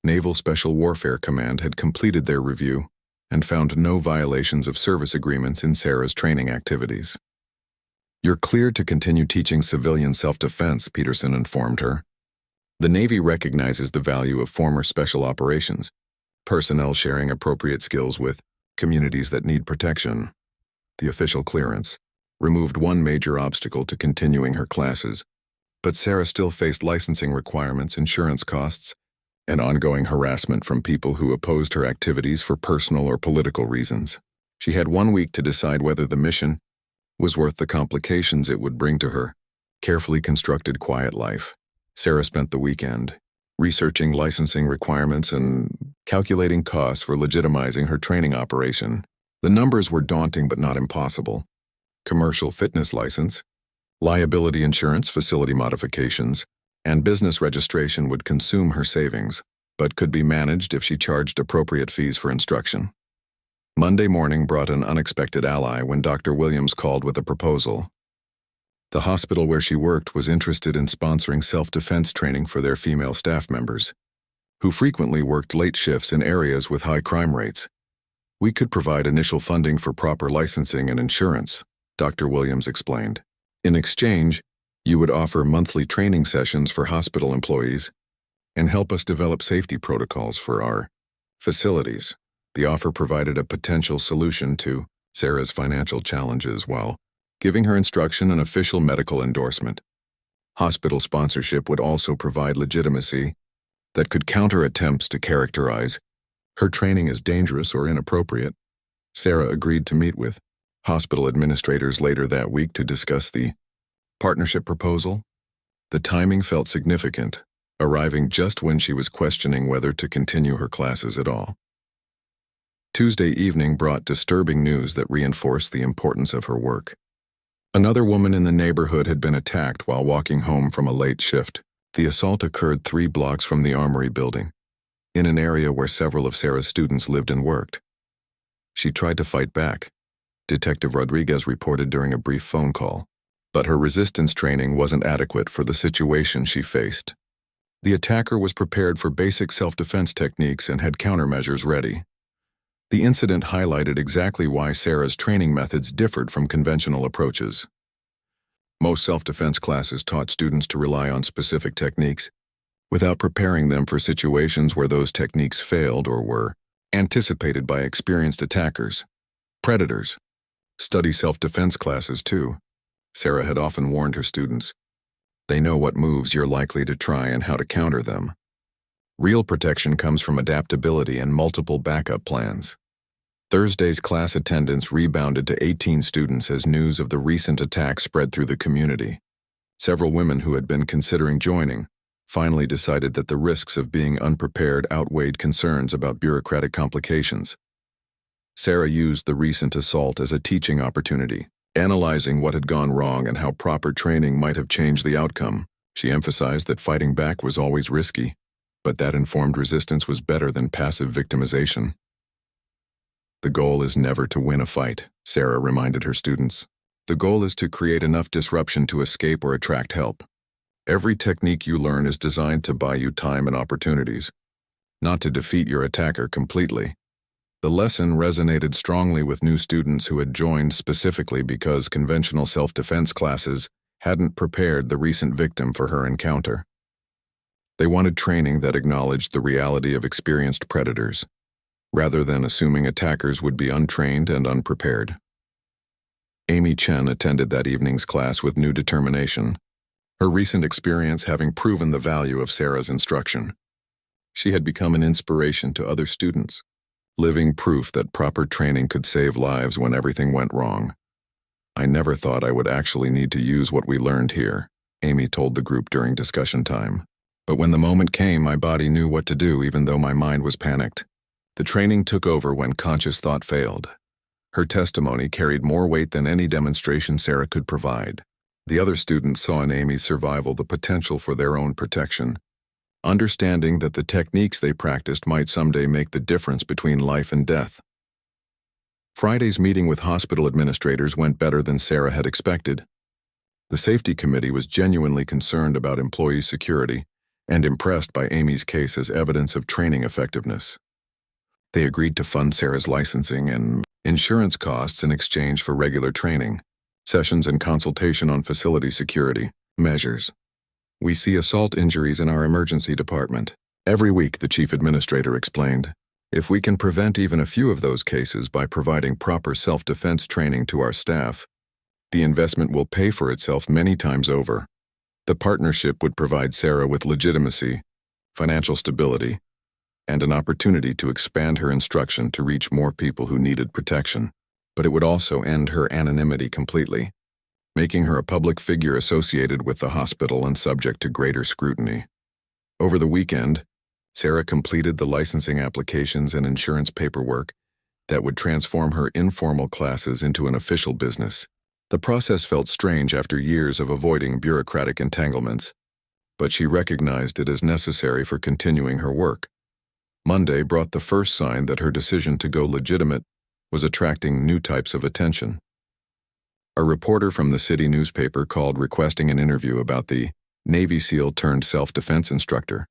Naval Special Warfare Command had completed their review and found no violations of service agreements in Sarah's training activities. "You're cleared to continue teaching civilian self-defense," Peterson informed her. "The Navy recognizes the value of former special operations personnel sharing appropriate skills with communities that need protection." The official clearance removed one major obstacle to continuing her classes, but Sarah still faced licensing requirements, insurance costs, and ongoing harassment from people who opposed her activities for personal or political reasons. She had 1 week to decide whether the mission was worth the complications it would bring to her carefully constructed quiet life. Sarah spent the weekend researching licensing requirements and calculating costs for legitimizing her training operation. The numbers were daunting but not impossible. Commercial fitness license, liability insurance, facility modifications, and business registration would consume her savings, but could be managed if she charged appropriate fees for instruction. Monday morning brought an unexpected ally when Dr. Williams called with a proposal. The hospital where she worked was interested in sponsoring self-defense training for their female staff members, who frequently worked late shifts in areas with high crime rates. We could provide initial funding for proper licensing and insurance, Dr. Williams explained. In exchange, you would offer monthly training sessions for hospital employees and help us develop safety protocols for our facilities. The offer provided a potential solution to Sarah's financial challenges while giving her instruction and official medical endorsement. Hospital sponsorship would also provide legitimacy that could counter attempts to characterize her training as dangerous or inappropriate. Sarah agreed to meet with hospital administrators later that week to discuss the partnership proposal. The timing felt significant, arriving just when she was questioning whether to continue her classes at all. Tuesday evening brought disturbing news that reinforced the importance of her work. Another woman in the neighborhood had been attacked while walking home from a late shift. The assault occurred 3 blocks from the Armory building, in an area where several of Sarah's students lived and worked. She tried to fight back, Detective Rodriguez reported during a brief phone call, but her resistance training wasn't adequate for the situation she faced. The attacker was prepared for basic self-defense techniques and had countermeasures ready. The incident highlighted exactly why Sarah's training methods differed from conventional approaches. Most self-defense classes taught students to rely on specific techniques, without preparing them for situations where those techniques failed or were anticipated by experienced attackers. Predators study self-defense classes too. Sarah had often warned her students. They know what moves you're likely to try and how to counter them. Real protection comes from adaptability and multiple backup plans. Thursday's class attendance rebounded to 18 students as news of the recent attack spread through the community. Several women who had been considering joining finally decided that the risks of being unprepared outweighed concerns about bureaucratic complications. Sarah used the recent assault as a teaching opportunity, analyzing what had gone wrong and how proper training might have changed the outcome. She emphasized that fighting back was always risky, but that informed resistance was better than passive victimization. The goal is never to win a fight, Sarah reminded her students. The goal is to create enough disruption to escape or attract help. Every technique you learn is designed to buy you time and opportunities, not to defeat your attacker completely. The lesson resonated strongly with new students who had joined specifically because conventional self-defense classes hadn't prepared the recent victim for her encounter. They wanted training that acknowledged the reality of experienced predators, rather than assuming attackers would be untrained and unprepared. Amy Chen attended that evening's class with new determination, her recent experience having proven the value of Sarah's instruction. She had become an inspiration to other students, living proof that proper training could save lives when everything went wrong. I never thought I would actually need to use what we learned here, Amy told the group during discussion time. But when the moment came, my body knew what to do even though my mind was panicked. The training took over when conscious thought failed. Her testimony carried more weight than any demonstration Sarah could provide. The other students saw in Amy's survival the potential for their own protection, understanding that the techniques they practiced might someday make the difference between life and death. Friday's meeting with hospital administrators went better than Sarah had expected. The safety committee was genuinely concerned about employee security and impressed by Amy's case as evidence of training effectiveness. They agreed to fund Sarah's licensing and insurance costs in exchange for regular training, sessions and consultation on facility security measures. We see assault injuries in our emergency department every week, the chief administrator explained. If we can prevent even a few of those cases by providing proper self-defense training to our staff, the investment will pay for itself many times over. The partnership would provide Sarah with legitimacy, financial stability, and an opportunity to expand her instruction to reach more people who needed protection. But it would also end her anonymity completely, making her a public figure associated with the hospital and subject to greater scrutiny. Over the weekend, Sarah completed the licensing applications and insurance paperwork that would transform her informal classes into an official business. The process felt strange after years of avoiding bureaucratic entanglements, but she recognized it as necessary for continuing her work. Monday brought the first sign that her decision to go legitimate was attracting new types of attention. A reporter from the city newspaper called requesting an interview about the Navy SEAL turned self-defense instructor,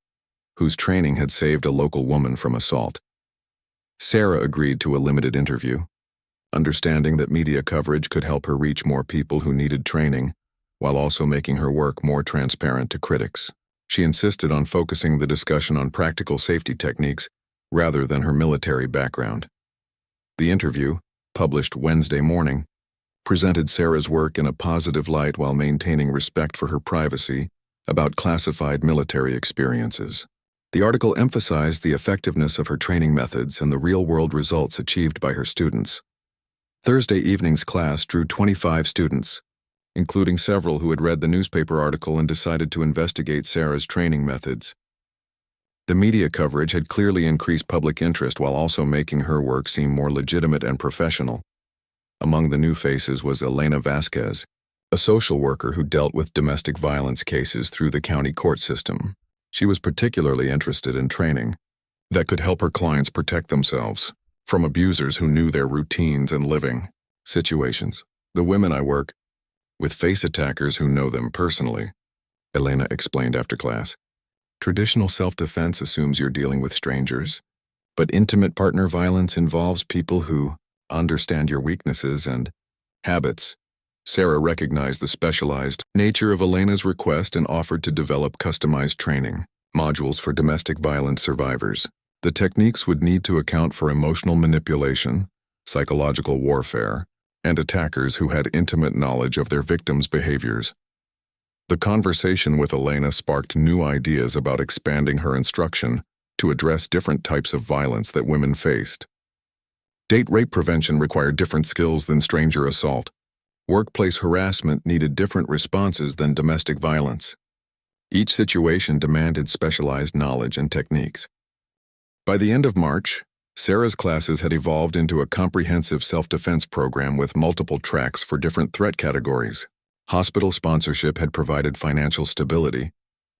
whose training had saved a local woman from assault. Sarah agreed to a limited interview, understanding that media coverage could help her reach more people who needed training, while also making her work more transparent to critics. She insisted on focusing the discussion on practical safety techniques rather than her military background. The interview, published Wednesday morning, presented Sarah's work in a positive light while maintaining respect for her privacy about classified military experiences. The article emphasized the effectiveness of her training methods and the real-world results achieved by her students. Thursday evening's class drew 25 students, including several who had read the newspaper article and decided to investigate Sarah's training methods. The media coverage had clearly increased public interest while also making her work seem more legitimate and professional. Among the new faces was Elena Vasquez, a social worker who dealt with domestic violence cases through the county court system. She was particularly interested in training that could help her clients protect themselves from abusers who knew their routines and living situations. The women I work with face attackers who know them personally, Elena explained after class. Traditional self-defense assumes you're dealing with strangers, but intimate partner violence involves people who understand your weaknesses and habits. Sarah recognized the specialized nature of Elena's request and offered to develop customized training modules for domestic violence survivors. The techniques would need to account for emotional manipulation, psychological warfare, and attackers who had intimate knowledge of their victims' behaviors. The conversation with Elena sparked new ideas about expanding her instruction to address different types of violence that women faced. Date rape prevention required different skills than stranger assault. Workplace harassment needed different responses than domestic violence. Each situation demanded specialized knowledge and techniques. By the end of March, Sarah's classes had evolved into a comprehensive self-defense program with multiple tracks for different threat categories. Hospital sponsorship had provided financial stability,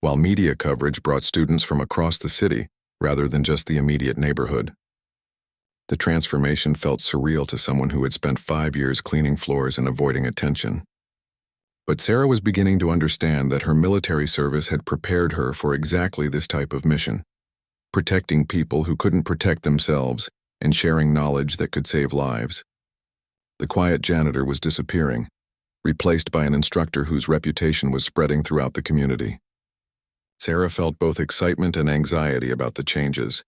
while media coverage brought students from across the city rather than just the immediate neighborhood. The transformation felt surreal to someone who had spent 5 years cleaning floors and avoiding attention. But Sarah was beginning to understand that her military service had prepared her for exactly this type of mission, protecting people who couldn't protect themselves and sharing knowledge that could save lives. The quiet janitor was disappearing, replaced by an instructor whose reputation was spreading throughout the community. Sarah felt both excitement and anxiety about the changes,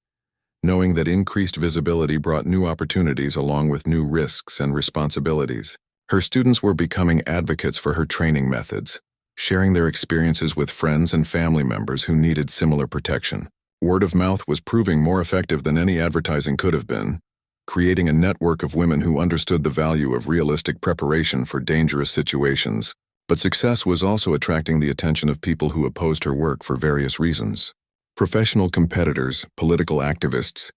knowing that increased visibility brought new opportunities along with new risks and responsibilities. Her students were becoming advocates for her training methods, sharing their experiences with friends and family members who needed similar protection. Word of mouth was proving more effective than any advertising could have been, creating a network of women who understood the value of realistic preparation for dangerous situations. But success was also attracting the attention of people who opposed her work for various reasons. Professional competitors, political activists,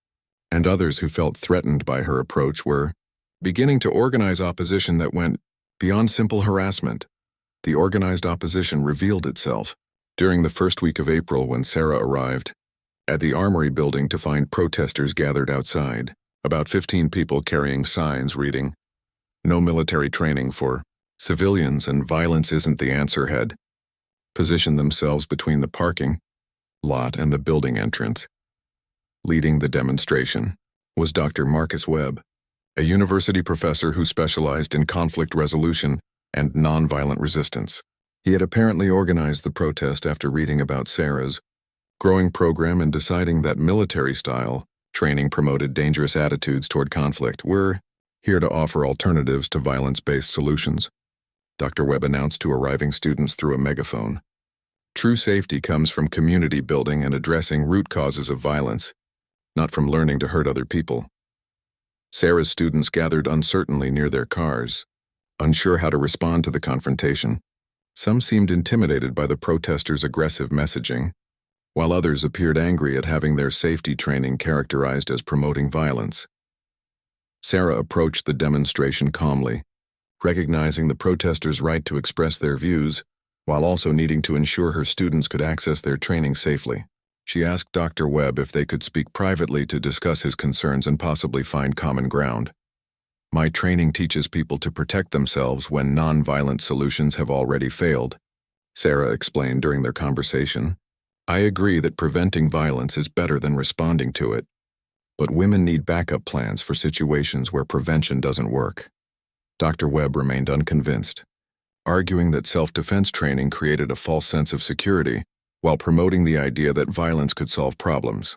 and others who felt threatened by her approach were beginning to organize opposition that went beyond simple harassment. The organized opposition revealed itself during the first week of April when Sarah arrived at the Armory building to find protesters gathered outside, about 15 people carrying signs reading, "No military training for civilians and violence isn't the answer," had positioned themselves between the parking lot and the building entrance. Leading the demonstration was Dr. Marcus Webb, a university professor who specialized in conflict resolution and nonviolent resistance. He had apparently organized the protest after reading about Sarah's growing program and deciding that military-style training promoted dangerous attitudes toward conflict. "We're here to offer alternatives to violence-based solutions," Dr. Webb announced to arriving students through a megaphone. "True safety comes from community building and addressing root causes of violence, not from learning to hurt other people." Sarah's students gathered uncertainly near their cars, unsure how to respond to the confrontation. Some seemed intimidated by the protesters' aggressive messaging, while others appeared angry at having their safety training characterized as promoting violence. Sarah approached the demonstration calmly, recognizing the protesters' right to express their views, while also needing to ensure her students could access their training safely. She asked Dr. Webb if they could speak privately to discuss his concerns and possibly find common ground. My training teaches people to protect themselves when non-violent solutions have already failed, Sarah explained during their conversation. I agree that preventing violence is better than responding to it, but women need backup plans for situations where prevention doesn't work. Dr. Webb remained unconvinced, arguing that self-defense training created a false sense of security while promoting the idea that violence could solve problems.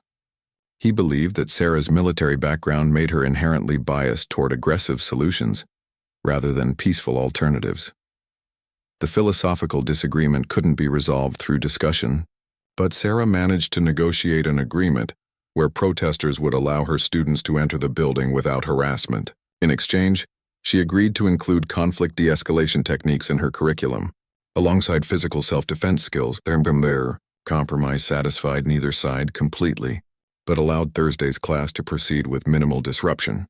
He believed that Sarah's military background made her inherently biased toward aggressive solutions rather than peaceful alternatives. The philosophical disagreement couldn't be resolved through discussion, but Sarah managed to negotiate an agreement where protesters would allow her students to enter the building without harassment. In exchange, she agreed to include conflict de-escalation techniques in her curriculum, alongside physical self-defense skills. Their compromise satisfied neither side completely, but allowed Thursday's class to proceed with minimal disruption.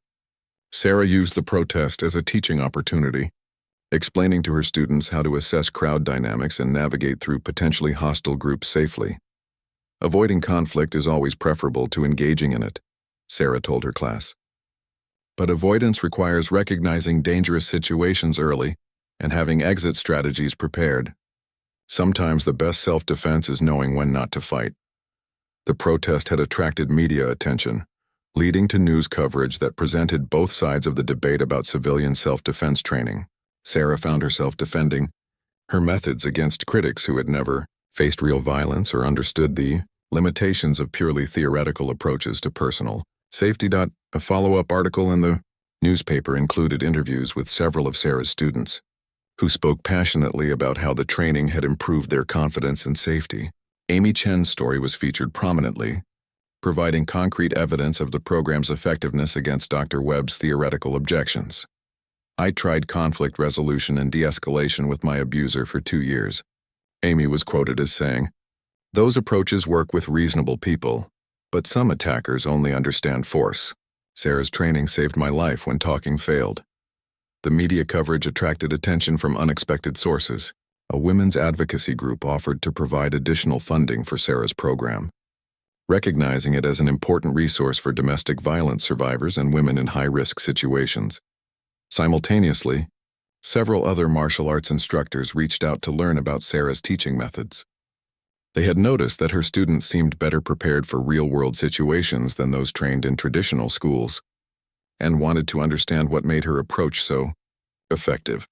Sarah used the protest as a teaching opportunity, explaining to her students how to assess crowd dynamics and navigate through potentially hostile groups safely. Avoiding conflict is always preferable to engaging in it, Sarah told her class. But avoidance requires recognizing dangerous situations early and having exit strategies prepared. Sometimes the best self-defense is knowing when not to fight. The protest had attracted media attention, leading to news coverage that presented both sides of the debate about civilian self-defense training. Sarah found herself defending her methods against critics who had never faced real violence or understood the limitations of purely theoretical approaches to personal safety. A follow-up article in the newspaper included interviews with several of Sarah's students, who spoke passionately about how the training had improved their confidence and safety. Amy Chen's story was featured prominently, providing concrete evidence of the program's effectiveness against Dr. Webb's theoretical objections. I tried conflict resolution and de-escalation with my abuser for 2 years. Amy was quoted as saying, "Those approaches work with reasonable people, but some attackers only understand force. Sarah's training saved my life when talking failed." The media coverage attracted attention from unexpected sources. A women's advocacy group offered to provide additional funding for Sarah's program, recognizing it as an important resource for domestic violence survivors and women in high-risk situations. Simultaneously, several other martial arts instructors reached out to learn about Sarah's teaching methods. They had noticed that her students seemed better prepared for real-world situations than those trained in traditional schools, and wanted to understand what made her approach so effective.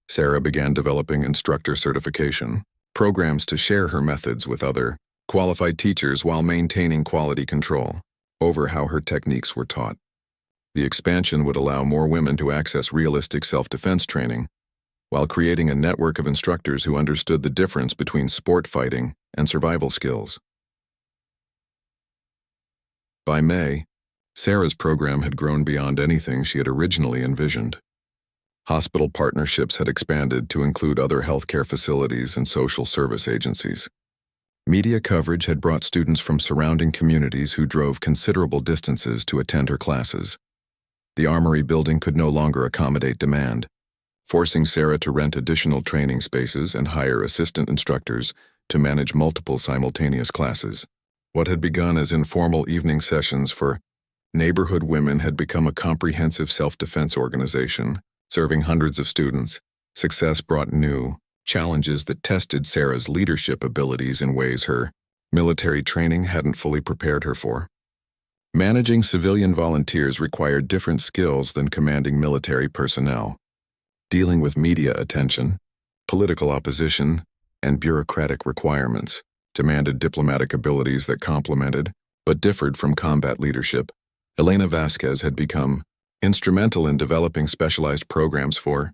Sarah began developing instructor certification programs to share her methods with other qualified teachers while maintaining quality control over how her techniques were taught. The expansion would allow more women to access realistic self-defense training, while creating a network of instructors who understood the difference between sport fighting and survival skills. By May, Sarah's program had grown beyond anything she had originally envisioned. Hospital partnerships had expanded to include other healthcare facilities and social service agencies. Media coverage had brought students from surrounding communities who drove considerable distances to attend her classes. The Armory building could no longer accommodate demand, forcing Sarah to rent additional training spaces and hire assistant instructors to manage multiple simultaneous classes. What had begun as informal evening sessions for neighborhood women had become a comprehensive self-defense organization, serving hundreds of students. Success brought new challenges that tested Sarah's leadership abilities in ways her military training hadn't fully prepared her for. Managing civilian volunteers required different skills than commanding military personnel. Dealing with media attention, political opposition, and bureaucratic requirements demanded diplomatic abilities that complemented but differed from combat leadership. Elena Vasquez had become instrumental in developing specialized programs for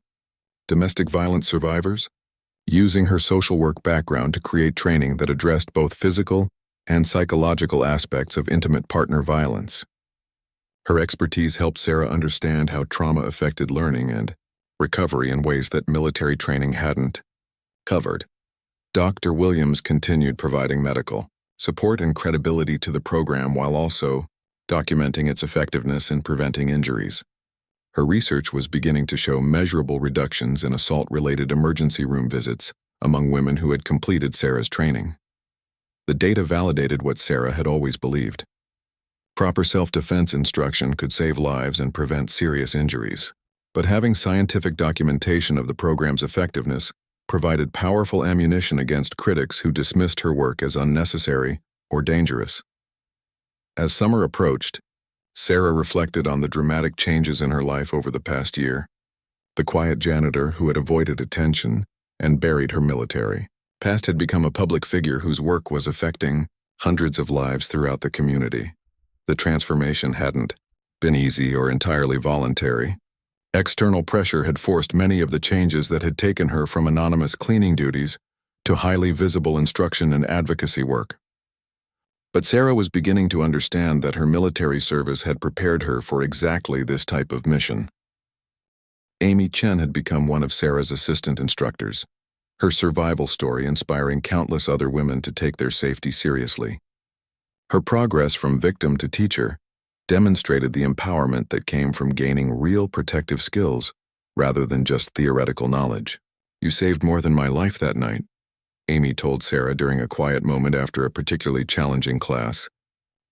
domestic violence survivors, using her social work background to create training that addressed both physical and psychological aspects of intimate partner violence. Her expertise helped Sarah understand how trauma affected learning and recovery in ways that military training hadn't covered. Dr. Williams continued providing medical support and credibility to the program while also documenting its effectiveness in preventing injuries. Her research was beginning to show measurable reductions in assault-related emergency room visits among women who had completed Sarah's training. The data validated what Sarah had always believed. Proper self-defense instruction could save lives and prevent serious injuries. But having scientific documentation of the program's effectiveness provided powerful ammunition against critics who dismissed her work as unnecessary or dangerous. As summer approached, Sarah reflected on the dramatic changes in her life over the past year. The quiet janitor who had avoided attention and buried her military past had become a public figure whose work was affecting hundreds of lives throughout the community. The transformation hadn't been easy or entirely voluntary. External pressure had forced many of the changes that had taken her from anonymous cleaning duties to highly visible instruction and advocacy work. But Sarah was beginning to understand that her military service had prepared her for exactly this type of mission. Amy Chen had become one of Sarah's assistant instructors, her survival story inspiring countless other women to take their safety seriously. Her progress from victim to teacher demonstrated the empowerment that came from gaining real protective skills rather than just theoretical knowledge. "You saved more than my life that night," Amy told Sarah during a quiet moment after a particularly challenging class.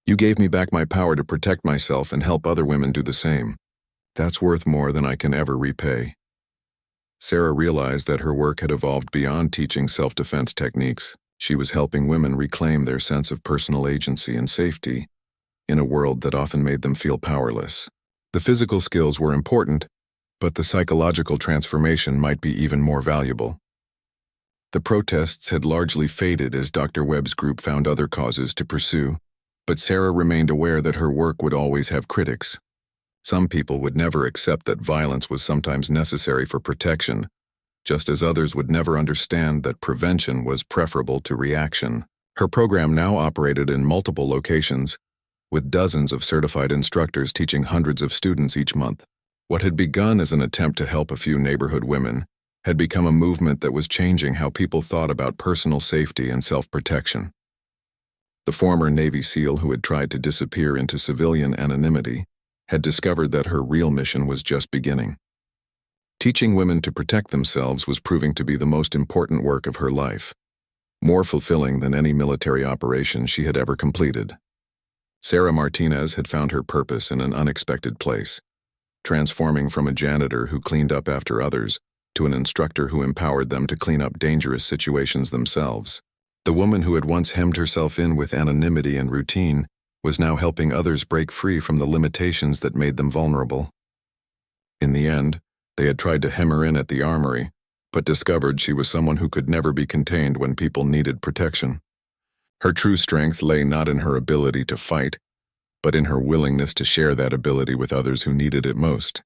"You gave me back my power to protect myself and help other women do the same. That's worth more than I can ever repay." Sarah realized that her work had evolved beyond teaching self-defense techniques. She was helping women reclaim their sense of personal agency and safety in a world that often made them feel powerless. The physical skills were important, but the psychological transformation might be even more valuable. The protests had largely faded as Dr. Webb's group found other causes to pursue, but Sarah remained aware that her work would always have critics. Some people would never accept that violence was sometimes necessary for protection, just as others would never understand that prevention was preferable to reaction. Her program now operated in multiple locations, with dozens of certified instructors teaching hundreds of students each month. What had begun as an attempt to help a few neighborhood women had become a movement that was changing how people thought about personal safety and self-protection. The former Navy SEAL who had tried to disappear into civilian anonymity had discovered that her real mission was just beginning. Teaching women to protect themselves was proving to be the most important work of her life, more fulfilling than any military operation she had ever completed. Sarah Martinez had found her purpose in an unexpected place, transforming from a janitor who cleaned up after others to an instructor who empowered them to clean up dangerous situations themselves. The woman who had once hemmed herself in with anonymity and routine was now helping others break free from the limitations that made them vulnerable. In the end, they had tried to hem her in at the Armory, but discovered she was someone who could never be contained when people needed protection. Her true strength lay not in her ability to fight, but in her willingness to share that ability with others who needed it most.